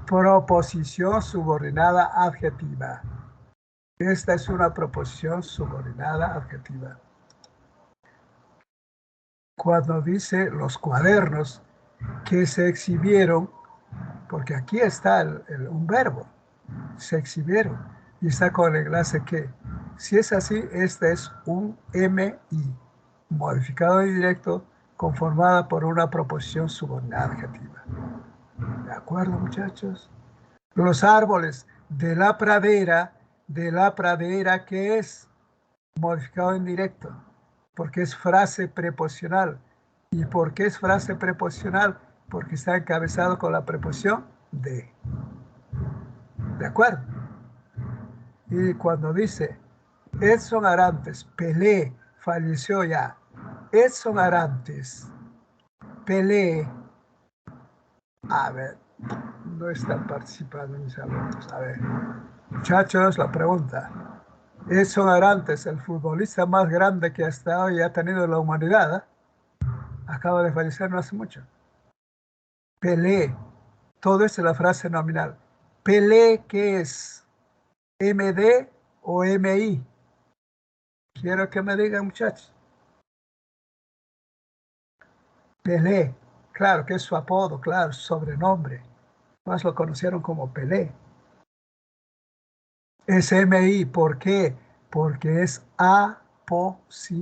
Proposición subordinada adjetiva. Esta es una proposición subordinada adjetiva. Cuando dice los cuadernos que se exhibieron, porque aquí está un verbo, se exhibieron, y está con el enlace que. Si es así, este es un MI, modificado indirecto, conformada por una proposición subordinada adjetiva. ¿De acuerdo, muchachos? Los árboles de la pradera, ¿qué es? Modificado indirecto, porque es frase preposicional. ¿Y por qué es frase preposicional? Porque está encabezado con la preposición de. ¿De acuerdo? Y cuando dice Edson Arantes, Pelé, falleció ya. Edson Arantes, Pelé, a ver, no están participando mis alumnos. A ver, muchachos, la pregunta. Edson Arantes, el futbolista más grande que hasta hoy ha tenido la humanidad, acaba de fallecer no hace mucho. Pelé, todo esto es la frase nominal. Pelé, ¿qué es? ¿MD o MI? Quiero que me digan, muchachos. Pelé, claro que es su apodo, claro, su sobrenombre. Más lo conocieron como Pelé. Es MI, ¿por qué? Porque es aposición.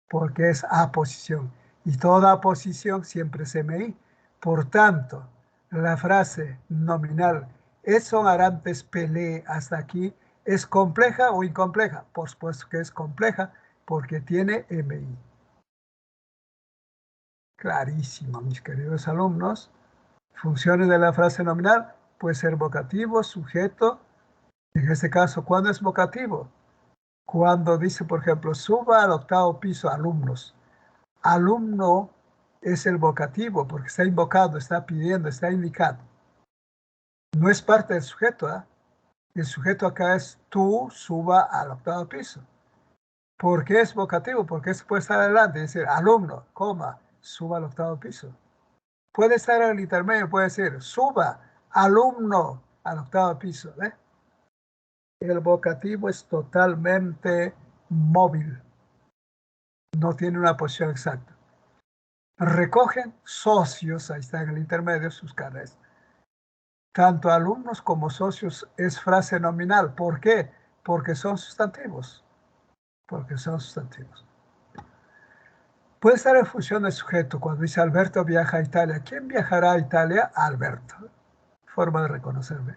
Porque es aposición. Y toda aposición siempre es MI. Por tanto, la frase nominal Edson Arantes Pelé hasta aquí, ¿es compleja o incompleja? Por supuesto que es compleja porque tiene MI. Clarísimo, mis queridos alumnos. Funciones de la frase nominal puede ser vocativo, sujeto. En este caso, ¿cuándo es vocativo? Cuando dice, por ejemplo, suba al octavo piso, alumnos. Alumno es el vocativo porque está invocando, está pidiendo, está indicando. No es parte del sujeto. ¿Eh? El sujeto acá es tú suba al octavo piso. ¿Por qué es vocativo? Porque se puede estar adelante y decir alumno, coma, suba al octavo piso. Puede estar en el intermedio, puede decir suba alumno al octavo piso. ¿Eh? El vocativo es totalmente móvil. No tiene una posición exacta. Recogen socios, ahí está en el intermedio, sus carnes. Tanto alumnos como socios es frase nominal. ¿Por qué? Porque son sustantivos. Porque son sustantivos. Puede estar en función del sujeto. Cuando dice Alberto viaja a Italia, ¿quién viajará a Italia? Alberto. Forma de reconocerme.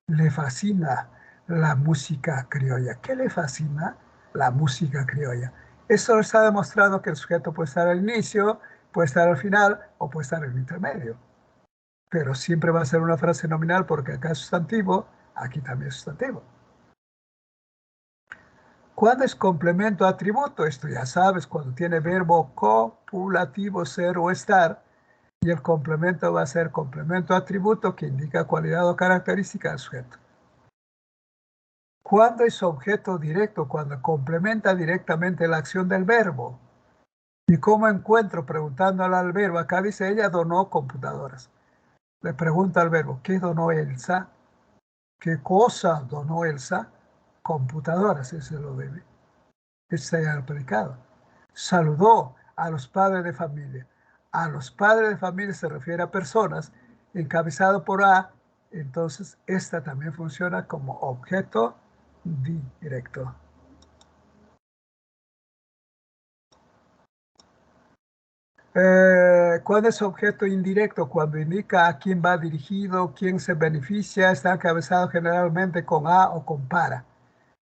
Le fascina la música criolla. ¿Qué le fascina? La música criolla. Eso está demostrando que el sujeto puede estar al inicio, puede estar al final o puede estar en el intermedio. Pero siempre va a ser una frase nominal porque acá es sustantivo, aquí también es sustantivo. ¿Cuándo es complemento atributo? Esto ya sabes, cuando tiene verbo copulativo ser o estar, y el complemento va a ser complemento atributo que indica cualidad o característica del sujeto. ¿Cuándo es objeto directo? Cuando complementa directamente la acción del verbo. ¿Y cómo encuentro? Preguntándole al verbo. Acá dice, ella donó computadoras. Le pregunta al verbo, ¿qué donó Elsa? ¿Qué cosa donó Elsa? Computadoras, ese lo debe. Ese es el predicado. Saludó a los padres de familia. A los padres de familia se refiere a personas, encabezado por A, entonces esta también funciona como objeto directo. ¿Cuál es objeto indirecto? Cuando indica a quién va dirigido, quién se beneficia, está encabezado generalmente con A o con para.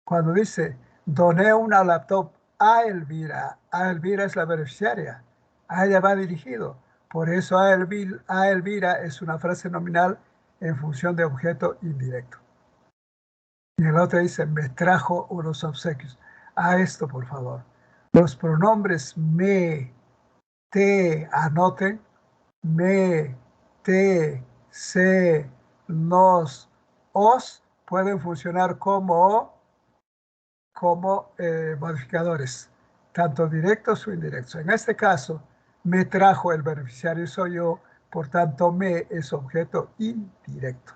Cuando dice, doné una laptop a Elvira es la beneficiaria, a ella va dirigido. Por eso a Elvira es una frase nominal en función de objeto indirecto. Y el otro dice, me trajo unos obsequios. A esto, por favor. Los pronombres me, te, anoten, me, te, se, nos, os, pueden funcionar como modificadores, tanto directos o indirectos. En este caso, me trajo el beneficiario soy yo, por tanto, me es objeto indirecto.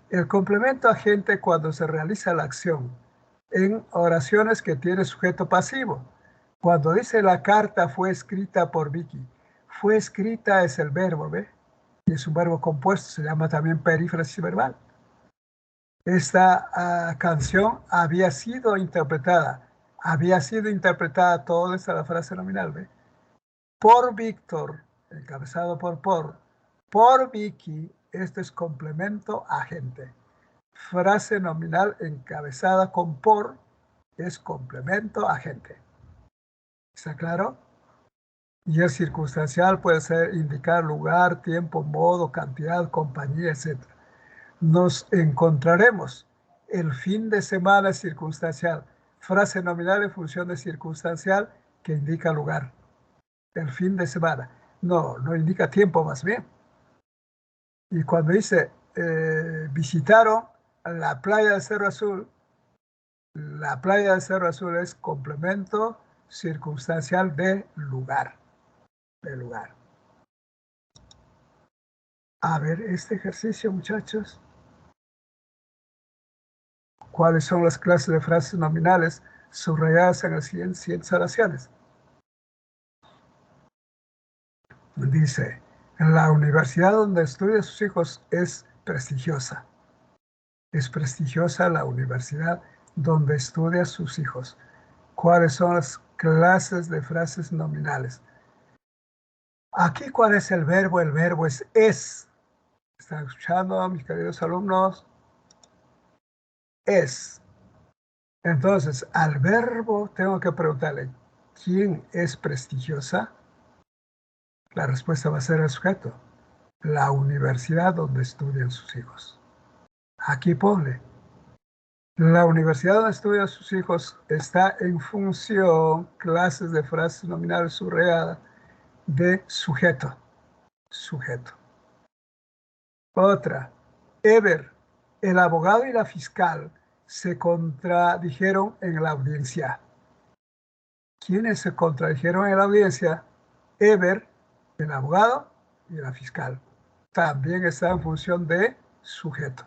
El complemento agente cuando se realiza la acción en oraciones que tiene sujeto pasivo. Cuando dice la carta fue escrita por Vicky, fue escrita es el verbo, ¿ve? Y es un verbo compuesto, se llama también perífrasis verbal. Esta canción había sido interpretada toda esta la frase nominal, ¿ve? Por Víctor, encabezado por Vicky, este es complemento agente. Frase nominal encabezada con por es complemento agente. ¿Está claro? Y el circunstancial puede ser indicar lugar, tiempo, modo, cantidad, compañía, etc. Nos encontraremos. El fin de semana es circunstancial. Frase nominal en función de circunstancial que indica lugar. El fin de semana. No indica tiempo más bien. Y cuando dice visitaron la playa de Cerro Azul, la playa de Cerro Azul es complemento circunstancial de lugar. A ver este ejercicio, muchachos. ¿Cuáles son las clases de frases nominales subrayadas en las siguientes oraciones? Dice, la universidad donde estudian sus hijos es prestigiosa. Es prestigiosa la universidad donde estudian sus hijos. ¿Cuáles son las clases de frases nominales? Aquí, ¿cuál es el verbo? El verbo es. ¿Están escuchando, mis queridos alumnos? Es. Entonces, al verbo tengo que preguntarle, ¿quién es prestigiosa? La respuesta va a ser el sujeto. La universidad donde estudian sus hijos. Aquí ponle. La universidad donde estudian sus hijos está en función, clases de frases nominales subrayadas, de sujeto. Sujeto. Otra. Ever, el abogado y la fiscal se contradijeron en la audiencia. ¿Quiénes se contradijeron en la audiencia? Ever, el abogado y la fiscal. También está en función de sujeto.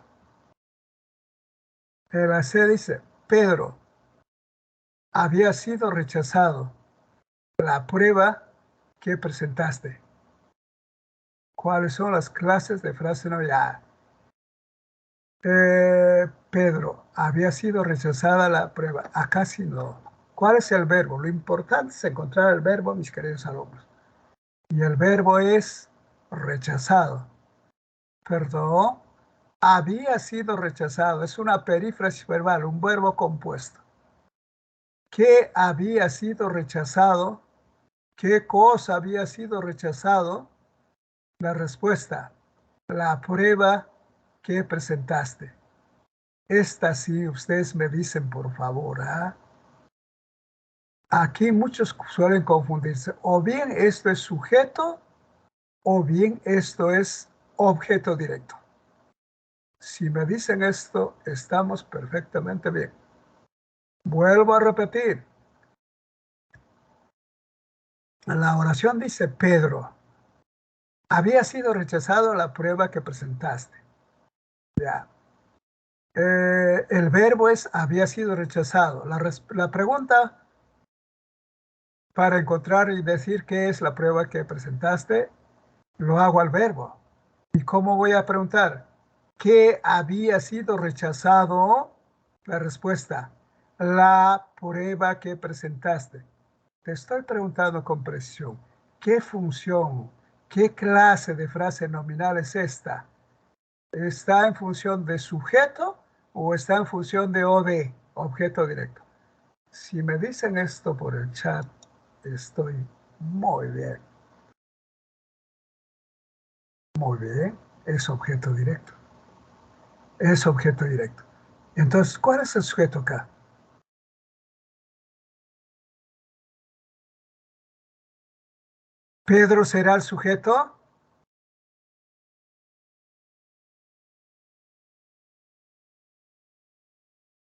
La C dice, Pedro había sido rechazado la prueba que presentaste. ¿Cuáles son las clases de frase nominal? Pedro, había sido rechazada la prueba. Acá sí no. ¿Cuál es el verbo? Lo importante es encontrar el verbo, mis queridos alumnos. Y el verbo es rechazado. Perdón, había sido rechazado. Es una perífrasis verbal, un verbo compuesto. ¿Qué había sido rechazado? ¿Qué cosa había sido rechazado? La respuesta, la prueba que presentaste. Esta sí, ustedes me dicen, por favor. ¿Ah? Aquí muchos suelen confundirse. O bien esto es sujeto, o bien esto es objeto directo. Si me dicen esto, estamos perfectamente bien. Vuelvo a repetir. La oración dice, Pedro, había sido rechazado la prueba que presentaste. Ya. El verbo es había sido rechazado. La pregunta para encontrar y decir qué es la prueba que presentaste, lo hago al verbo. ¿Y cómo voy a preguntar? ¿Qué había sido rechazado? La respuesta, la prueba que presentaste. Te estoy preguntando con precisión, ¿qué función, qué clase de frase nominal es esta? ¿Está en función de sujeto o está en función de OD, objeto directo? Si me dicen esto por el chat, estoy muy bien. Muy bien, es objeto directo. Es objeto directo. Entonces, ¿cuál es el sujeto acá? ¿Pedro será el sujeto?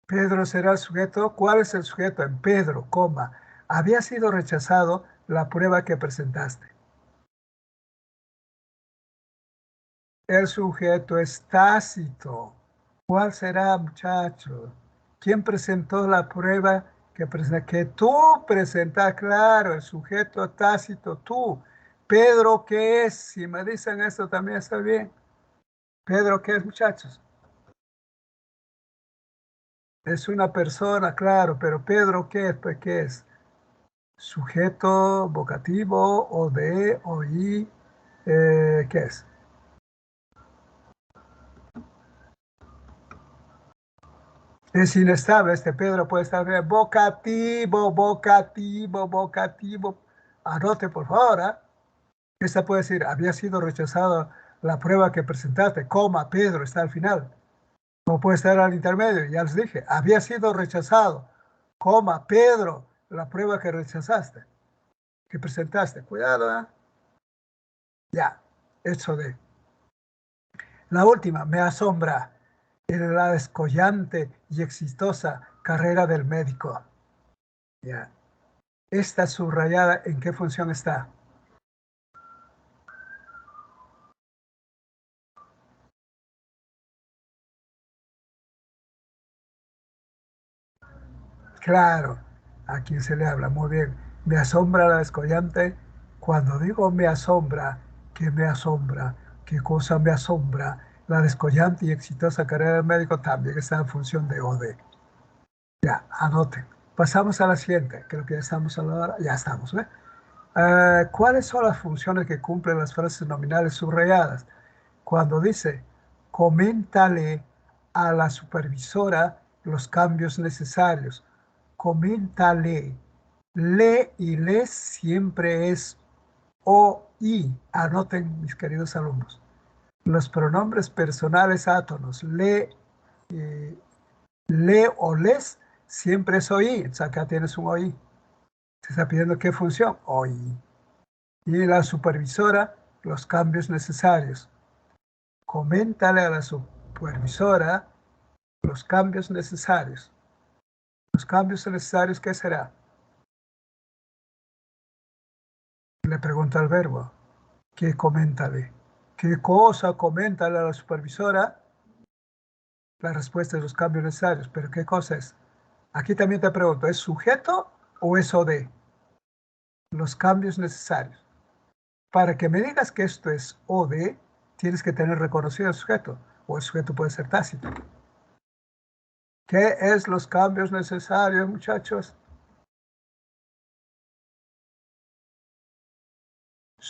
Pedro será el sujeto. ¿Cuál es el sujeto? En Pedro, coma. Había sido rechazado la prueba que presentaste. El sujeto es Tácito. ¿Cuál será, muchachos? ¿Quién presentó la prueba que presentaste? Que tú presentas, claro, el sujeto Tácito, tú. Pedro, ¿qué es? Si me dicen esto también está bien. Pedro, ¿qué es, muchachos? Es una persona, claro, pero Pedro, ¿qué es? Pues, ¿qué es? Sujeto, vocativo, o de, o y, ¿qué es? Es inestable, este Pedro puede estar bien. Vocativo, vocativo, vocativo. Anote, por favor, ¿eh? Esta puede decir, había sido rechazada la prueba que presentaste, coma, Pedro, está al final. No puede estar al intermedio, ya les dije, había sido rechazado, coma, Pedro, la prueba que rechazaste, que presentaste. Cuidado, ¿eh? Ya, eso de. La última, me asombra en la descollante y exitosa carrera del médico. Ya. Esta subrayada, ¿en qué función está? Claro, a quien se le habla. Muy bien. Me asombra la descollante. Cuando digo me asombra, ¿qué me asombra? ¿Qué cosa me asombra? La descollante y exitosa carrera del médico también está en función de OD. Ya, anoten. Pasamos a la siguiente. Creo que ya estamos a la hora. Ya estamos, ¿eh? ¿Cuáles son las funciones que cumplen las frases nominales subrayadas? Cuando dice, coméntale a la supervisora los cambios necesarios. Coméntale. Le y les siempre es o y. Anoten, mis queridos alumnos. Los pronombres personales átonos, le o les, siempre es oí. O sea, acá tienes un oí. Se está pidiendo qué función, oí. Y la supervisora, los cambios necesarios. Coméntale a la supervisora los cambios necesarios. Los cambios necesarios, ¿qué será? Le pregunta al verbo. ¿Qué coméntale? ¿Qué cosa coméntale a la supervisora? La respuesta es los cambios necesarios. ¿Pero qué cosa es? Aquí también te pregunto, ¿es sujeto o es OD? Los cambios necesarios. Para que me digas que esto es OD, tienes que tener reconocido el sujeto, o el sujeto puede ser tácito. ¿Qué es los cambios necesarios, muchachos?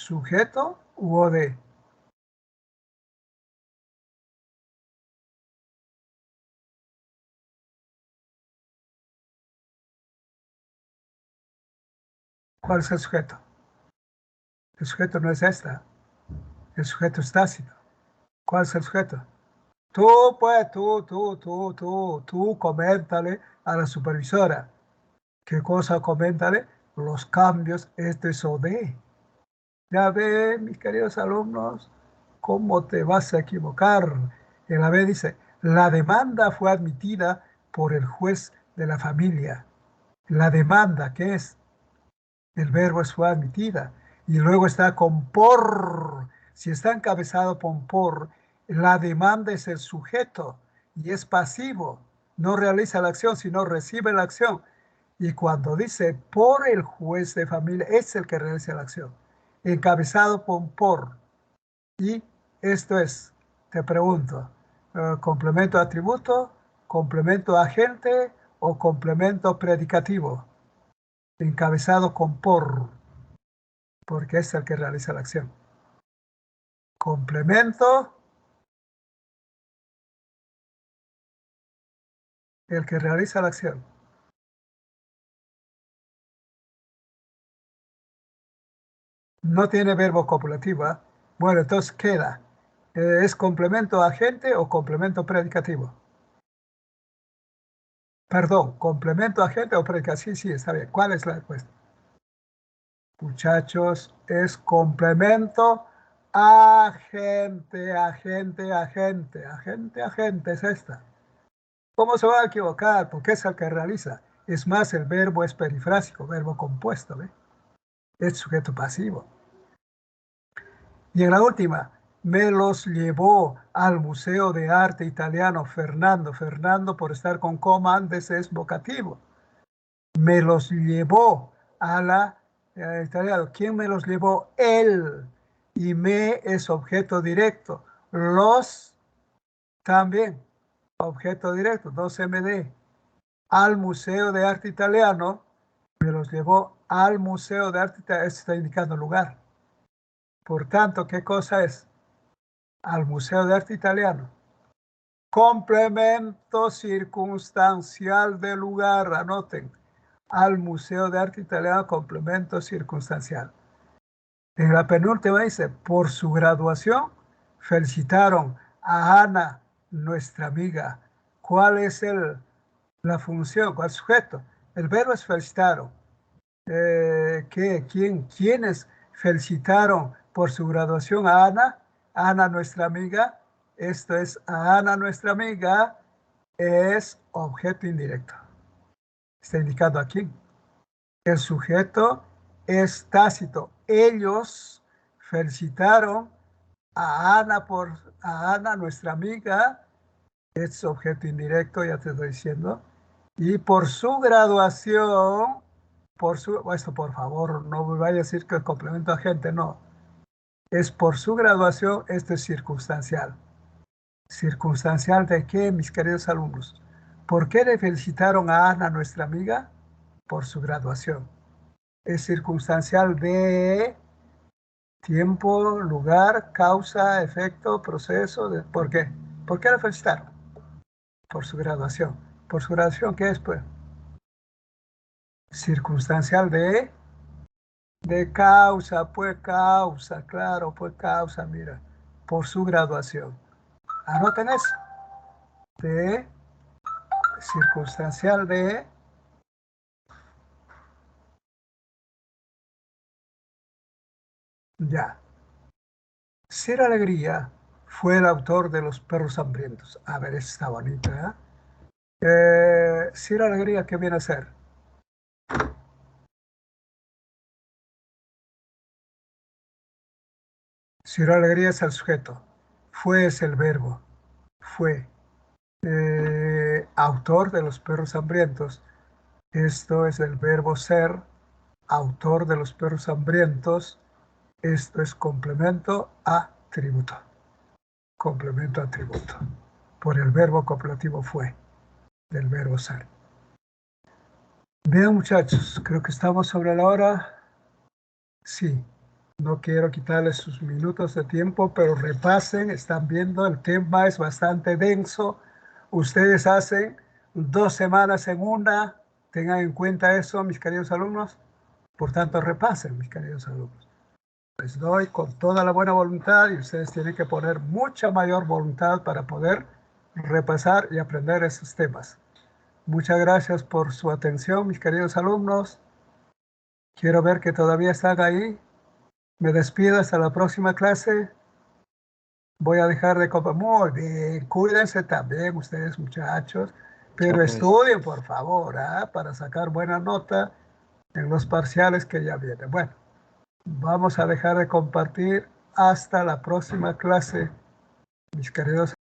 sujeto u OD. ¿Cuál es el sujeto? El sujeto no es esta. El sujeto es tácito. ¿Cuál es el sujeto? Tú, pues, tú, coméntale a la supervisora. ¿Qué cosa? Coméntale los cambios, esto es OD. Ya ven, mis queridos alumnos, cómo te vas a equivocar. El AB dice, la demanda fue admitida por el juez de la familia. La demanda, ¿qué es? El verbo es fue admitida. Y luego está con por. Si está encabezado con por, la demanda es el sujeto y es pasivo. No realiza la acción, sino recibe la acción. Y cuando dice por el juez de familia, es el que realiza la acción. Encabezado con por. Y esto es, te pregunto, complemento atributo, complemento agente o complemento predicativo. Encabezado con por, porque es el que realiza la acción. Complemento, el que realiza la acción. No tiene verbo copulativo, ¿eh? Bueno, entonces queda. ¿Es complemento agente o complemento predicativo? Perdón, complemento agente o predicativo. Sí, está bien. ¿Cuál es la respuesta? Muchachos, es complemento agente, es esta. ¿Cómo se va a equivocar? Porque es el que realiza. Es más, el verbo es perifrásico, verbo compuesto, ¿ve? Es sujeto pasivo. Y en la última, me los llevó al Museo de Arte Italiano Fernando. Fernando, por estar con coma antes, es vocativo. Me los llevó a la italiano. ¿Quién me los llevó? Él. Y me es objeto directo. Los también, objeto directo, 2MD. Al Museo de Arte Italiano, me los llevó al Museo de Arte Italiano. Esto está indicando lugar. Por tanto, ¿qué cosa es? Al Museo de Arte Italiano. Complemento circunstancial de lugar, anoten. Al Museo de Arte Italiano, complemento circunstancial. En la penúltima dice, por su graduación, felicitaron a Ana, nuestra amiga. ¿Cuál es la función? ¿Cuál es el sujeto? El verbo es felicitaron. ¿Quiénes felicitaron por su graduación a Ana? Ana, nuestra amiga. Esto es a Ana, nuestra amiga, es objeto indirecto. Está indicado aquí. El sujeto es tácito. Ellos felicitaron a Ana, nuestra amiga, es objeto indirecto, ya te estoy diciendo. Y por su graduación, esto por favor, no me vaya a decir que el complemento agente, no. Es por su graduación, esto es circunstancial. ¿Circunstancial de qué, mis queridos alumnos? ¿Por qué le felicitaron a Ana, nuestra amiga? Por su graduación. Es circunstancial de tiempo, lugar, causa, efecto, proceso. ¿Por qué? ¿Por qué la felicitaron? Por su graduación. ¿Por su graduación qué es, pues? Circunstancial de causa, pues causa, claro, pues causa, mira, por su graduación. Anoten eso. De circunstancial de ya. Sir Alegría fue el autor de Los perros hambrientos. A ver, está bonita, ¿eh? Sir Alegría, ¿qué viene a ser? Sir Alegría es el sujeto. Fue es el verbo. Fue. Autor de Los perros hambrientos. Esto es el verbo ser. Autor de Los perros hambrientos. Esto es complemento atributo. Complemento atributo. Por el verbo copulativo fue. Del verbo ser. Bien, muchachos, creo que estamos sobre la hora. Sí. No quiero quitarles sus minutos de tiempo, pero repasen, están viendo, el tema es bastante denso. Ustedes hacen 2 semanas en una, tengan en cuenta eso, mis queridos alumnos. Por tanto, repasen, mis queridos alumnos. Les doy con toda la buena voluntad y ustedes tienen que poner mucha mayor voluntad para poder repasar y aprender esos temas. Muchas gracias por su atención, mis queridos alumnos. Quiero ver que todavía están ahí. Me despido hasta la próxima clase. Voy a dejar de comer. Muy bien, cuídense también ustedes, muchachos, pero Chao, profesor. estudien, por favor, para sacar buena nota en los parciales que ya vienen. Bueno, vamos a dejar de compartir hasta la próxima clase, mis queridos